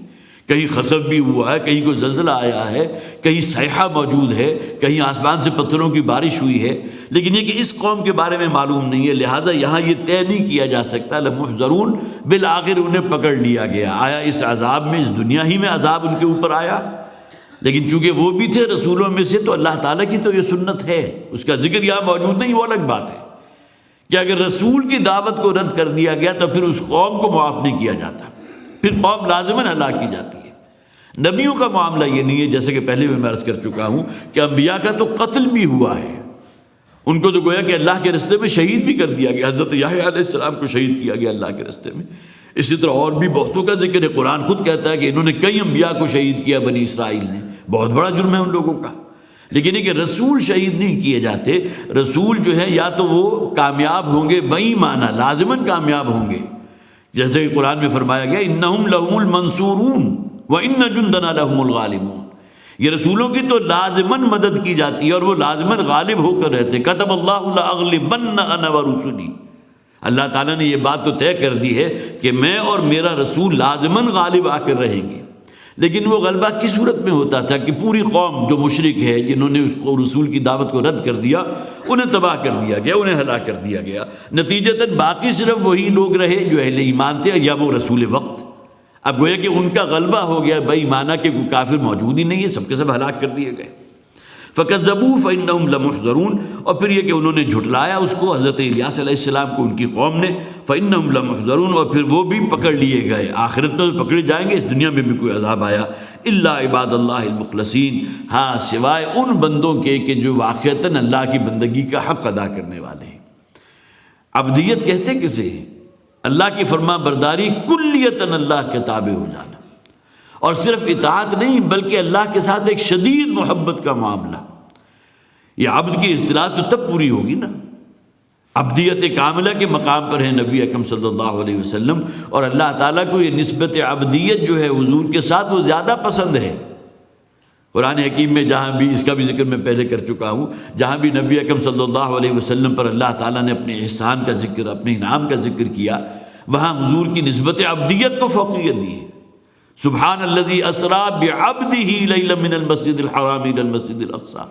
کہیں خسف بھی ہوا ہے، کہیں کوئی زلزلہ آیا ہے، کہیں صیحہ موجود ہے، کہیں آسمان سے پتھروں کی بارش ہوئی ہے. لیکن یہ کہ اس قوم کے بارے میں معلوم نہیں ہے، لہٰذا یہاں یہ طے نہیں کیا جا سکتا. لمحضرون، بالآخر انہیں پکڑ لیا گیا. آیا اس عذاب میں، اس دنیا ہی میں عذاب ان کے اوپر آیا. لیکن چونکہ وہ بھی تھے رسولوں میں سے، تو اللہ تعالیٰ کی تو یہ سنت ہے، اس کا ذکر یہاں موجود نہیں، وہ الگ بات ہے کہ اگر رسول کی دعوت کو رد کر دیا گیا تو پھر اس قوم کو معاف نہیں کیا جاتا، پھر قوم لازماً ہلاک کی جاتی ہے. نبیوں کا معاملہ یہ نہیں ہے، جیسے کہ پہلے میں عرض کر چکا ہوں کہ انبیاء کا تو قتل بھی ہوا ہے، ان کو تو گویا کہ اللہ کے رستے میں شہید بھی کر دیا گیا. حضرت یحییٰ علیہ السلام کو شہید کیا گیا اللہ کے رستے میں. اسی طرح اور بھی بہتوں کا ذکر ہے. قرآن خود کہتا ہے کہ انہوں نے کئی انبیاء کو شہید کیا بنی اسرائیل نے. بہت بڑا جرم ہے ان لوگوں کا. لیکن یہ کہ رسول شہید نہیں کیے جاتے. رسول جو ہے یا تو وہ کامیاب ہوں گے بئی معنی، لازماً کامیاب ہوں گے، جیسے کہ قرآن میں فرمایا گیا انہم لہم المنصورون وان جندنا لہم الغالبون. یہ رسولوں کی تو لازماً مدد کی جاتی ہے اور وہ لازماً غالب ہو کر رہتے. کتب اللہ لاغلبن انا ورسلی، اللہ تعالیٰ نے یہ بات تو طے کر دی ہے کہ میں اور میرا رسول لازماً غالب آ کر رہیں گے. لیکن وہ غلبہ کس صورت میں ہوتا تھا کہ پوری قوم جو مشرک ہے، جنہوں نے اس کو رسول کی دعوت کو رد کر دیا، انہیں تباہ کر دیا گیا، انہیں ہلاک کر دیا گیا. نتیجتاً باقی صرف وہی لوگ رہے جو اہل ایمان تھے یا وہ رسول وقت. اب گویا کہ ان کا غلبہ ہو گیا بے ایمانہ کہ کوئی کافر موجود ہی نہیں ہے، سب کے سب ہلاک کر دیے گئے. فَكَذَّبُوا فَإِنَّهُمْ لَمُحْضَرُونَ، اور پھر یہ کہ انہوں نے جھٹلایا اس کو، حضرت الیاس علیہ السلام کو ان کی قوم نے. فَإِنَّهُمْ لَمُحْضَرُونَ، اور پھر وہ بھی پکڑ لیے گئے. آخرت میں پکڑے جائیں گے، اس دنیا میں بھی کوئی عذاب آیا. إِلَّا عِبَادَ اللَّهِ الْمُخْلَصِينَ، ہاں سوائے ان بندوں کے کہ جو واقعتاً اللہ کی بندگی کا حق ادا کرنے والے ہیں. عبدیت کہتے کسے ہیں؟ اللہ کی فرما برداری کلیتاً اللہ کے تابع ہو جانا، اور صرف اطاعت نہیں بلکہ اللہ کے ساتھ ایک شدید محبت کا معاملہ. یہ عبد کی اصطلاح تو تب پوری ہوگی نا. عبدیت کاملہ کے مقام پر ہے نبی اکرم صلی اللہ علیہ وسلم، اور اللہ تعالیٰ کو یہ نسبت عبدیت جو ہے حضور کے ساتھ وہ زیادہ پسند ہے. قرآن حکیم میں جہاں بھی، اس کا بھی ذکر میں پہلے کر چکا ہوں، جہاں بھی نبی اکرم صلی اللہ علیہ وسلم پر اللہ تعالیٰ نے اپنے احسان کا ذکر، اپنے انعام کا ذکر کیا، وہاں حضور کی نسبت عبدیت کو فوقیت دی ہے. سبحان الذی اسری بعبدہ لیلا من المسجد الحرام الی المسجد الاقصی.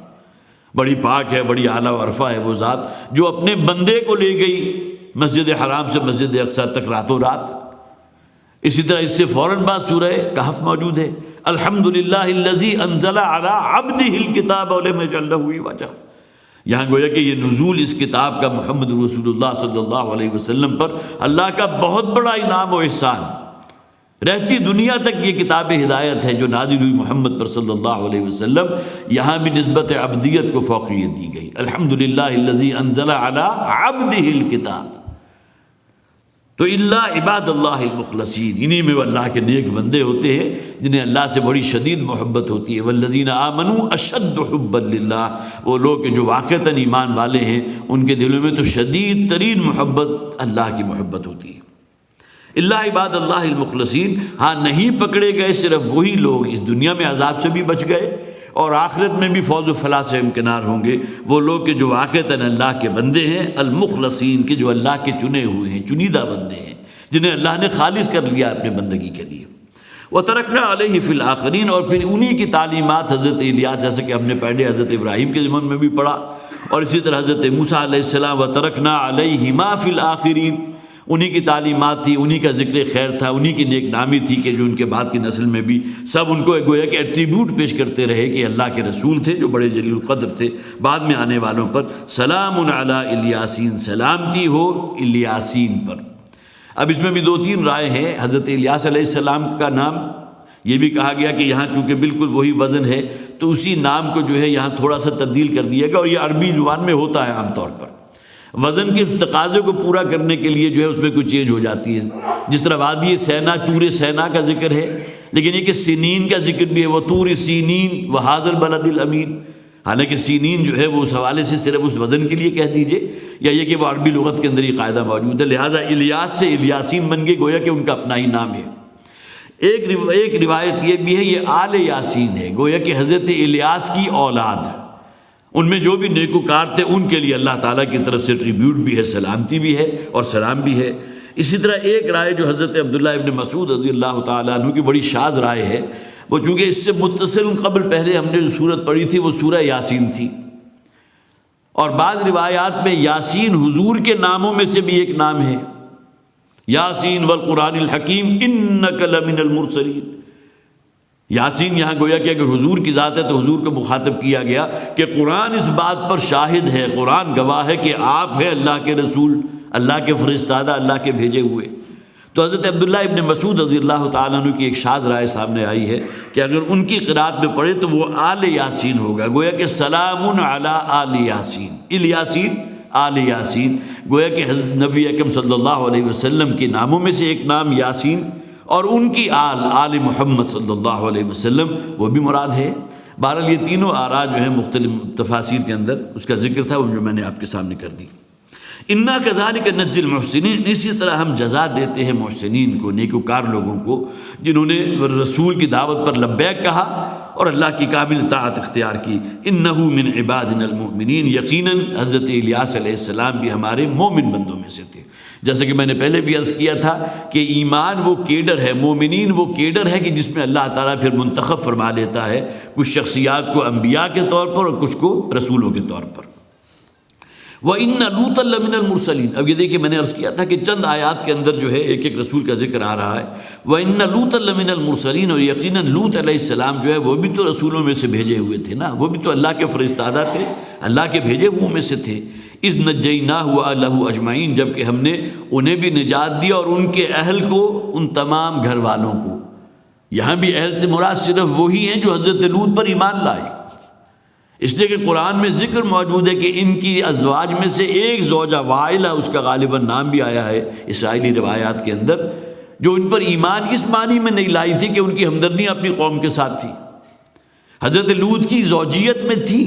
بڑی پاک ہے، بڑی اعلیٰ و عرفہ ہے وہ ذات جو اپنے بندے کو لے گئی مسجد حرام سے مسجد اقصی تک راتوں رات. اسی طرح اس سے فوراً بعد سورہ کہف موجود ہے، الحمدللہ الذی انزل علی عبدہ الکتاب ولم یجعل لہ عوجا. یہاں گویا کہ یہ نزول اس کتاب کا محمد رسول اللہ صلی اللہ علیہ وسلم پر اللہ کا بہت بڑا انعام و احسان. رہتی دنیا تک یہ کتاب ہدایت ہے جو نازل ہوئی محمد پر صلی اللہ علیہ وسلم، یہاں بھی نسبت عبدیت کو فوقیت دی گئی۔ الحمدللہ الذی انزل علی عبدہ الکتاب۔ تو الا عباد اللہ المخلصین، انہی میں وہ اللہ کے نیک بندے ہوتے ہیں جنہیں اللہ سے بڑی شدید محبت ہوتی ہے۔ والذین آمنوا اشد حبا للہ، وہ لوگ جو واقعتاً ایمان والے ہیں ان کے دلوں میں تو شدید ترین محبت اللہ کی محبت ہوتی ہے۔ الا عباد اللہ المخلصین، ہاں نہیں پکڑے گئے صرف وہی لوگ اس دنیا میں عذاب سے بھی بچ گئے اور آخرت میں بھی فوز و فلاح سے امکنار ہوں گے، وہ لوگ کہ جو واقعتاً اللہ کے بندے ہیں، المخلصین کہ جو اللہ کے چنے ہوئے ہیں، چنیدہ بندے ہیں جنہیں اللہ نے خالص کر لیا اپنے بندگی کے لیے۔ وَتَرَكْنَا عَلَيْهِ فِي الْآخِرِينَ، اور پھر انہی کی تعلیمات حضرت الیاس، جیسے کہ ہم نے پہلے حضرت ابراہیم کے زمانے میں بھی پڑھا، اور اسی طرح حضرت موسیٰ علیہ السلام وَتَرَكْنَا عَلَيْهِمَا فِي الْآخِرِينَ، انہی کی تعلیمات تھی، انہی کا ذکر خیر تھا، انہی کی نیک نامی تھی کہ جو ان کے بعد کی نسل میں بھی سب ان کو گویا کہ ایٹریبیوٹ پیش کرتے رہے کہ اللہ کے رسول تھے جو بڑے جلیل القدر تھے۔ بعد میں آنے والوں پر سلام علی الیاسین، سلامتی ہو الیاسین پر۔ اب اس میں بھی دو تین رائے ہیں۔ حضرت الیاس علیہ السلام کا نام یہ بھی کہا گیا کہ یہاں چونکہ بالکل وہی وزن ہے تو اسی نام کو جو ہے یہاں تھوڑا سا تبدیل کر دیا گیا، اور یہ عربی زبان میں ہوتا ہے عام طور پر، وزن کے اس تقاضے کو پورا کرنے کے لیے جو ہے اس میں کوئی چینج ہو جاتی ہے۔ جس طرح وادی سینا، طور سینا کا ذکر ہے، لیکن یہ کہ سینین کا ذکر بھی ہے، وہ طور سینین و ھذا البلد الامین، حالانکہ سینین جو ہے وہ اس حوالے سے صرف اس وزن کے لیے کہہ دیجئے، یا یہ کہ وہ عربی لغت کے اندر یہ قاعدہ موجود ہے، لہٰذا الیاس سے الیاسین بن گئے، گویا کہ ان کا اپنا ہی نام ہے۔ ایک روایت یہ بھی ہے یہ آل یاسین ہے، گویا کہ حضرت الیاس کی اولاد، ان میں جو بھی نیکوکار تھے ان کے لیے اللہ تعالیٰ کی طرف سے ٹریبیوٹ بھی ہے، سلامتی بھی ہے اور سلام بھی ہے۔ اسی طرح ایک رائے جو حضرت عبداللہ ابن مسعود رضی اللہ تعالیٰ عنہ کی بڑی شاذ رائے ہے، وہ چونکہ اس سے متصل قبل پہلے ہم نے جو سورت پڑھی تھی وہ سورہ یاسین تھی، اور بعض روایات میں یاسین حضور کے ناموں میں سے بھی ایک نام ہے، یاسین والقرآن الحکیم انک لمن المرسلین۔ یاسین یہاں گویا کہ اگر حضور کی ذات ہے تو حضور کو مخاطب کیا گیا کہ قرآن اس بات پر شاہد ہے، قرآن گواہ ہے کہ آپ ہیں اللہ کے رسول، اللہ کے فرستادہ، اللہ کے بھیجے ہوئے۔ تو حضرت عبداللہ ابن مسعود رضی اللہ تعالیٰ عنہ کی ایک شاذ رائے سامنے آئی ہے کہ اگر ان کی قرات میں پڑھے تو وہ آل یاسین ہوگا، گویا کہ سلام علی آل یاسین، الیاسین آل یاسین، گویا کہ حضرت نبی اکرم صلی اللہ علیہ وسلم کے ناموں میں سے ایک نام یاسین، اور ان کی آل محمد صلی اللہ علیہ وسلم وہ بھی مراد ہے۔ بہرحال یہ تینوں آراء جو ہیں مختلف تفاسیر کے اندر اس کا ذکر تھا، وہ جو میں نے آپ کے سامنے کر دی۔ انا کذالک نجزی المحسنین، اسی طرح ہم جزا دیتے ہیں محسنین کو، نیکوکار لوگوں کو جنہوں نے رسول کی دعوت پر لبیک کہا اور اللہ کی کامل اطاعت اختیار کی۔ انہ من عبادنا المؤمنین، یقیناً حضرت الیاس علیہ السلام بھی ہمارے مومن بندوں میں سے تھے۔ جیسے کہ میں نے پہلے بھی عرض کیا تھا کہ ایمان وہ کیڈر ہے، مومنین وہ کیڈر ہے کہ جس میں اللہ تعالیٰ پھر منتخب فرما لیتا ہے کچھ شخصیات کو انبیاء کے طور پر اور کچھ کو رسولوں کے طور پر۔ وَإِنَّ لُوطًا لَمِنَ الْمُرْسَلِينَ، اب یہ دیکھیں میں نے عرض کیا تھا کہ چند آیات کے اندر جو ہے ایک ایک رسول کا ذکر آ رہا ہے۔ وَإِنَّ لُوطًا لَمِنَ الْمُرْسَلِينَ، اور یقیناً لوط علیہ السلام جو ہے وہ بھی تو رسولوں میں سے بھیجے ہوئے تھے نا، وہ بھی تو اللہ کے فرستادہ تھے، اللہ کے بھیجے ہوئوں میں سے تھے۔ اِذْ نَجَّيْنَاهُ وَأَهْلَهُ أَجْمَعِينَ، جبکہ ہم نے انہیں بھی نجات دی اور ان کے اہل کو، ان تمام گھر والوں کو۔ یہاں بھی اہل سے مراد صرف وہی ہیں جو حضرت لوط پر ایمان لائے، اس لیے کہ قرآن میں ذکر موجود ہے کہ ان کی ازواج میں سے ایک زوجہ وائلہ، اس کا غالباً نام بھی آیا ہے اسرائیلی روایات کے اندر، جو ان پر ایمان اس معنی میں نہیں لائی تھی کہ ان کی ہمدردیاں اپنی قوم کے ساتھ تھی۔ حضرت لوط کی زوجیت میں تھی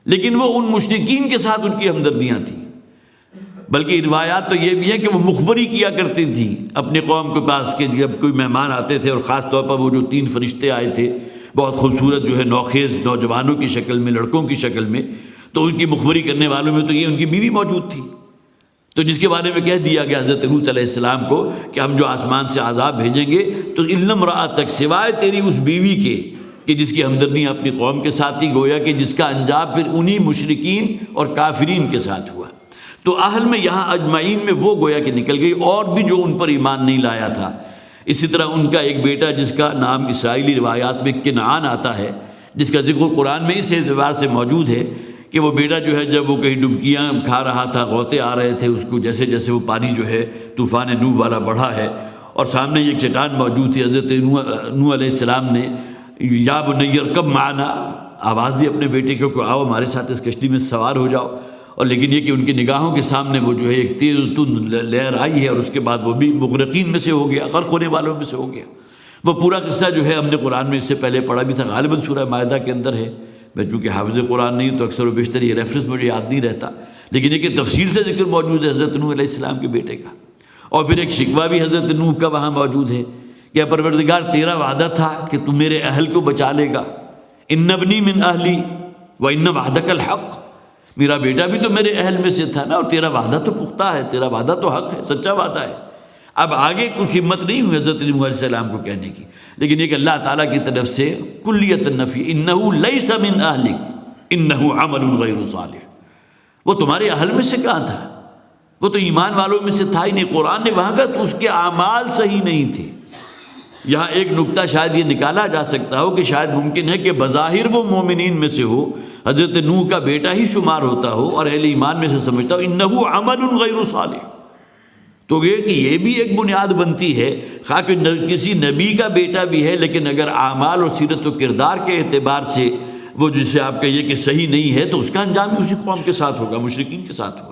لیکن وہ ان مشرکین کے ساتھ ان کی ہمدردیاں تھیں، بلکہ روایات تو یہ بھی ہے کہ وہ مخبری کیا کرتی تھیں اپنی قوم کے پاس کہ جب کوئی مہمان آتے تھے، اور خاص طور پر وہ جو 3 فرشتے آئے تھے بہت خوبصورت جو ہے نوخیز نوجوانوں کی شکل میں، لڑکوں کی شکل میں، تو ان کی مخبری کرنے والوں میں تو یہ ان کی بیوی موجود تھی، تو جس کے بارے میں کہہ دیا گیا حضرت لوط علیہ السلام کو کہ ہم جو آسمان سے عذاب بھیجیں گے تو الا امرأتک، سوائے تیری اس بیوی کے کہ جس کی ہمدردیاں اپنی قوم کے ساتھ تھی، گویا کہ جس کا انجام پھر انہی مشرکین اور کافرین کے ساتھ ہوا۔ تو اہل میں یہاں اجمعین میں وہ گویا کہ نکل گئی، اور بھی جو ان پر ایمان نہیں لایا تھا۔ اسی طرح ان کا ایک بیٹا جس کا نام اسرائیلی روایات میں کنعان آتا ہے، جس کا ذکر قرآن میں اس اعتبار سے موجود ہے کہ وہ بیٹا جو ہے جب وہ کہیں ڈبکیاں کھا رہا تھا، غوطے آ رہے تھے اس کو، جیسے جیسے وہ پانی جو ہے طوفان نوح والا بڑھا ہے، اور سامنے ایک چٹان موجود تھی. حضرت نوح علیہ السلام نے یا بنی ارکب معنا آواز دی اپنے بیٹے کو کہ آؤ ہمارے ساتھ اس کشتی میں سوار ہو جاؤ. اور لیکن یہ کہ ان کی نگاہوں کے سامنے وہ جو ہے ایک تیز و تند لہر آئی ہے اور اس کے بعد وہ بھی مغرقین میں سے ہو گیا، غرق ہونے والوں میں سے ہو گیا. وہ پورا قصہ جو ہے ہم نے قرآن میں اس سے پہلے پڑھا بھی تھا، غالباً سورہ مائدہ کے اندر ہے. میں چونکہ حافظ قرآن نہیں تو اکثر و بیشتر یہ ریفرنس مجھے یاد نہیں رہتا، لیکن یہ کہ تفصیل سے ذکر موجود ہے حضرت نوح علیہ السلام کے بیٹے کا. اور پھر ایک شکوہ بھی حضرت نوح کا وہاں موجود ہے کہ پروردگار تیرا وعدہ تھا کہ تم میرے اہل کو بچا لے گا. ان ابنی من اہلی و ان وعدک الحق، میرا بیٹا بھی تو میرے اہل میں سے تھا نا، اور تیرا وعدہ تو پختہ ہے، تیرا وعدہ تو حق ہے، سچا وعدہ ہے. اب آگے کچھ ہمت نہیں ہوئی حضرت نوح علیہ السلام کو کہنے کی، لیکن یہ کہ اللہ تعالیٰ کی طرف سے کلیت النفی، انہ لیس من اہلک انہ عمل غیر صالح. وہ تمہارے اہل میں سے کہاں تھا؟ وہ تو ایمان والوں میں سے تھا ہی نہیں. قرآن نے وہاں کا تو اس کے اعمال صحیح نہیں تھے. یہاں ایک نکتہ شاید یہ نکالا جا سکتا ہو کہ شاید ممکن ہے کہ بظاہر وہ مومنین میں سے ہو، حضرت نوح کا بیٹا ہی شمار ہوتا ہو اور اہل ایمان میں سے سمجھتا ہو انہ عمل غیر صالح. تو یہ کہ یہ بھی ایک بنیاد بنتی ہے، خواہ کہ کسی نبی کا بیٹا بھی ہے، لیکن اگر اعمال اور سیرت و کردار کے اعتبار سے وہ جسے آپ کہیے کہ صحیح نہیں ہے تو اس کا انجام بھی اسی قوم کے ساتھ ہوگا، مشرکین کے ساتھ ہوا.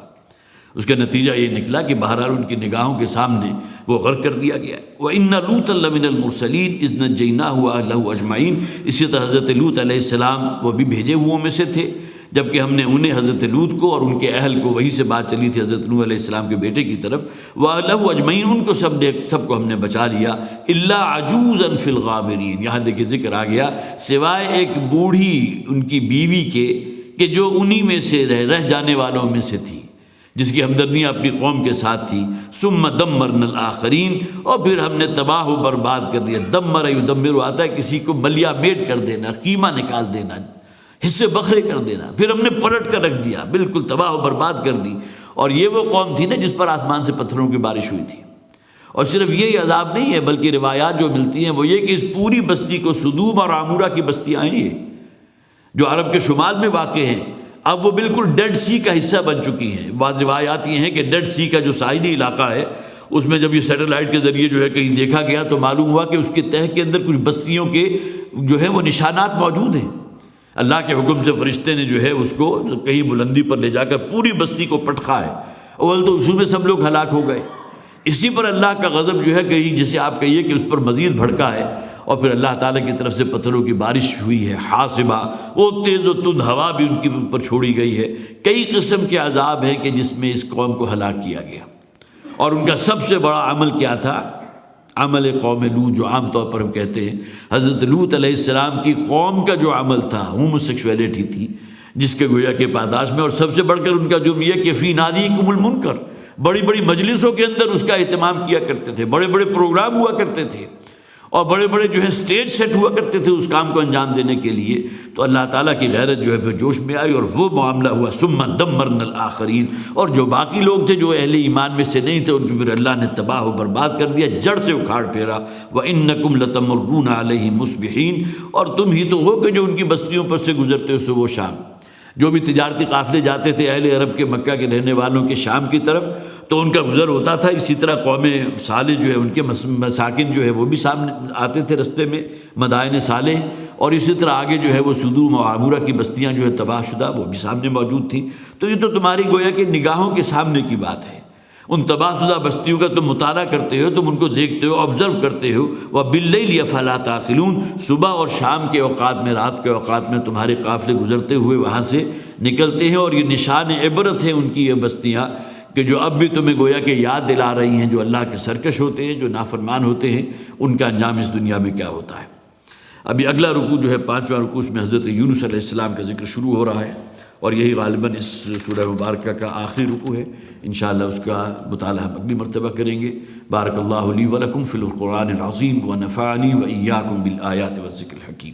اس کا نتیجہ یہ نکلا کہ بہرحال ان کی نگاہوں کے سامنے وہ غرق کر دیا گیا. وَإِنَّ لُوطًا لَمِنَ الْمُرْسَلِينَ إِذْ نَجَّيْنَاهُ وَأَهْلَهُ أَجْمَعِينَ. اسی طرح حضرت لوط علیہ السلام وہ بھی بھیجے ہوئوں میں سے تھے، جبکہ ہم نے انہیں حضرت لوط کو اور ان کے اہل کو، وہی سے بات چلی تھی حضرت نوح علیہ السلام کے بیٹے کی طرف، وَأَهْلَهُ أَجْمَعِينَ، ان کو سب کو ہم نے بچا لیا. إِلَّا عَجُوزًا فِي الْغَابِرِينَ، یہاں دیکھیں ذکر آ گیا سوائے ایک بوڑھی ان کی بیوی کے کہ جو انہی میں سے رہ جانے والوں میں سے تھی، جس کی ہمدردیاں اپنی قوم کے ساتھ تھی. ثم دمرنا الآخرین، اور پھر ہم نے تباہ و برباد کر دیا. دمر یدمر آتا ہے کسی کو ملیا میٹ کر دینا، قیمہ نکال دینا، حصے بکھرے کر دینا. پھر ہم نے پلٹ کر رکھ دیا، بالکل تباہ و برباد کر دی. اور یہ وہ قوم تھی نا جس پر آسمان سے پتھروں کی بارش ہوئی تھی. اور صرف یہ عذاب نہیں ہے، بلکہ روایات جو ملتی ہیں وہ یہ کہ اس پوری بستی کو، سدوم اور عامورہ کی بستیاں ہیں یہ جو عرب کے شمال میں واقع ہیں، اب وہ بالکل ڈیڈ سی کا حصہ بن چکی ہیں. بعض روایات یہ ہیں کہ ڈیڈ سی کا جو ساحلی علاقہ ہے اس میں جب یہ سیٹلائٹ کے ذریعے جو ہے کہیں دیکھا گیا تو معلوم ہوا کہ اس کے تہہ کے اندر کچھ بستیوں کے جو ہے وہ نشانات موجود ہیں. اللہ کے حکم سے فرشتے نے جو ہے اس کو کہیں بلندی پر لے جا کر پوری بستی کو پٹخا ہے. اول تو اسی میں سب لوگ ہلاک ہو گئے. اسی پر اللہ کا غضب جو ہے کہیں جسے آپ کہیے کہ اس پر مزید بھڑکا ہے، اور پھر اللہ تعالیٰ کی طرف سے پتھروں کی بارش ہوئی ہے حاصبہ، وہ تیز و تند ہوا بھی ان کے اوپر چھوڑی گئی ہے. کئی قسم کے عذاب ہیں کہ جس میں اس قوم کو ہلاک کیا گیا. اور ان کا سب سے بڑا عمل کیا تھا؟ عمل قوم لوط، جو عام طور پر ہم کہتے ہیں حضرت لوط علیہ السلام کی قوم کا جو عمل تھا، ہومو سیکشولیٹی تھی، جس کے گویا کے پاداش میں. اور سب سے بڑھ کر ان کا جرم یہ کہ فی نادیکم المنکر، بڑی بڑی مجلسوں کے اندر اس کا اہتمام کیا کرتے تھے، بڑے بڑے پروگرام ہوا کرتے تھے، اور بڑے بڑے جو ہے سٹیج سیٹ ہوا کرتے تھے اس کام کو انجام دینے کے لیے. تو اللہ تعالیٰ کی غیرت جو ہے پھر جوش میں آئی اور وہ معاملہ ہوا. ثم دمرنا الآخرین، اور جو باقی لوگ تھے جو اہل ایمان میں سے نہیں تھے ان کو پھر اللہ نے تباہ و برباد کر دیا، جڑ سے اکھاڑ پھیرا. وَإِنَّكُمْ لَتَمُرُّونَ عَلَيْهِمْ مُصْبِحِينَ، اور تم ہی تو ہو کہ جو ان کی بستیوں پر سے گزرتے ہو صبح و شام. جو بھی تجارتی قافلے جاتے تھے اہل عرب کے، مکہ کے رہنے والوں کے شام کی طرف، تو ان کا گزر ہوتا تھا. اسی طرح قوم صالح جو ہے ان کے مساکن جو ہے وہ بھی سامنے آتے تھے رستے میں، مدائن صالح. اور اسی طرح آگے جو ہے وہ سدوم و عامورہ کی بستیاں جو ہے تباہ شدہ وہ بھی سامنے موجود تھیں. تو یہ تو تمہاری گویا کہ نگاہوں کے سامنے کی بات ہے. ان تباہ شدہ بستیوں کا تم مطالعہ کرتے ہو، تم ان کو دیکھتے ہو، آبزرو کرتے ہو. وَبِاللَّيْلِ أَفَلَا تَعْقِلُونَ، صبح اور شام کے اوقات میں، رات کے اوقات میں تمہارے قافلے گزرتے ہوئے وہاں سے نکلتے ہیں. اور یہ نشان عبرت ہیں ان کی یہ بستیاں کہ جو اب بھی تمہیں گویا کہ یاد دلا رہی ہیں. جو اللہ کے سرکش ہوتے ہیں، جو نافرمان ہوتے ہیں، ان کا انجام اس دنیا میں کیا ہوتا ہے. ابھی اگلا رکوع جو ہے 5واں رکوع، اس میں حضرت یونس علیہ السلام کا ذکر شروع ہو رہا ہے، اور یہی غالباً اس سورہ مبارکہ کا آخری رکوع ہے. انشاءاللہ اس کا مطالعہ ہم اگلی مرتبہ کریں گے. بارک اللہ لی ولکم فی القرآن العظیم ونفعنی وإیاکم بالآیات والذکر الحکیم.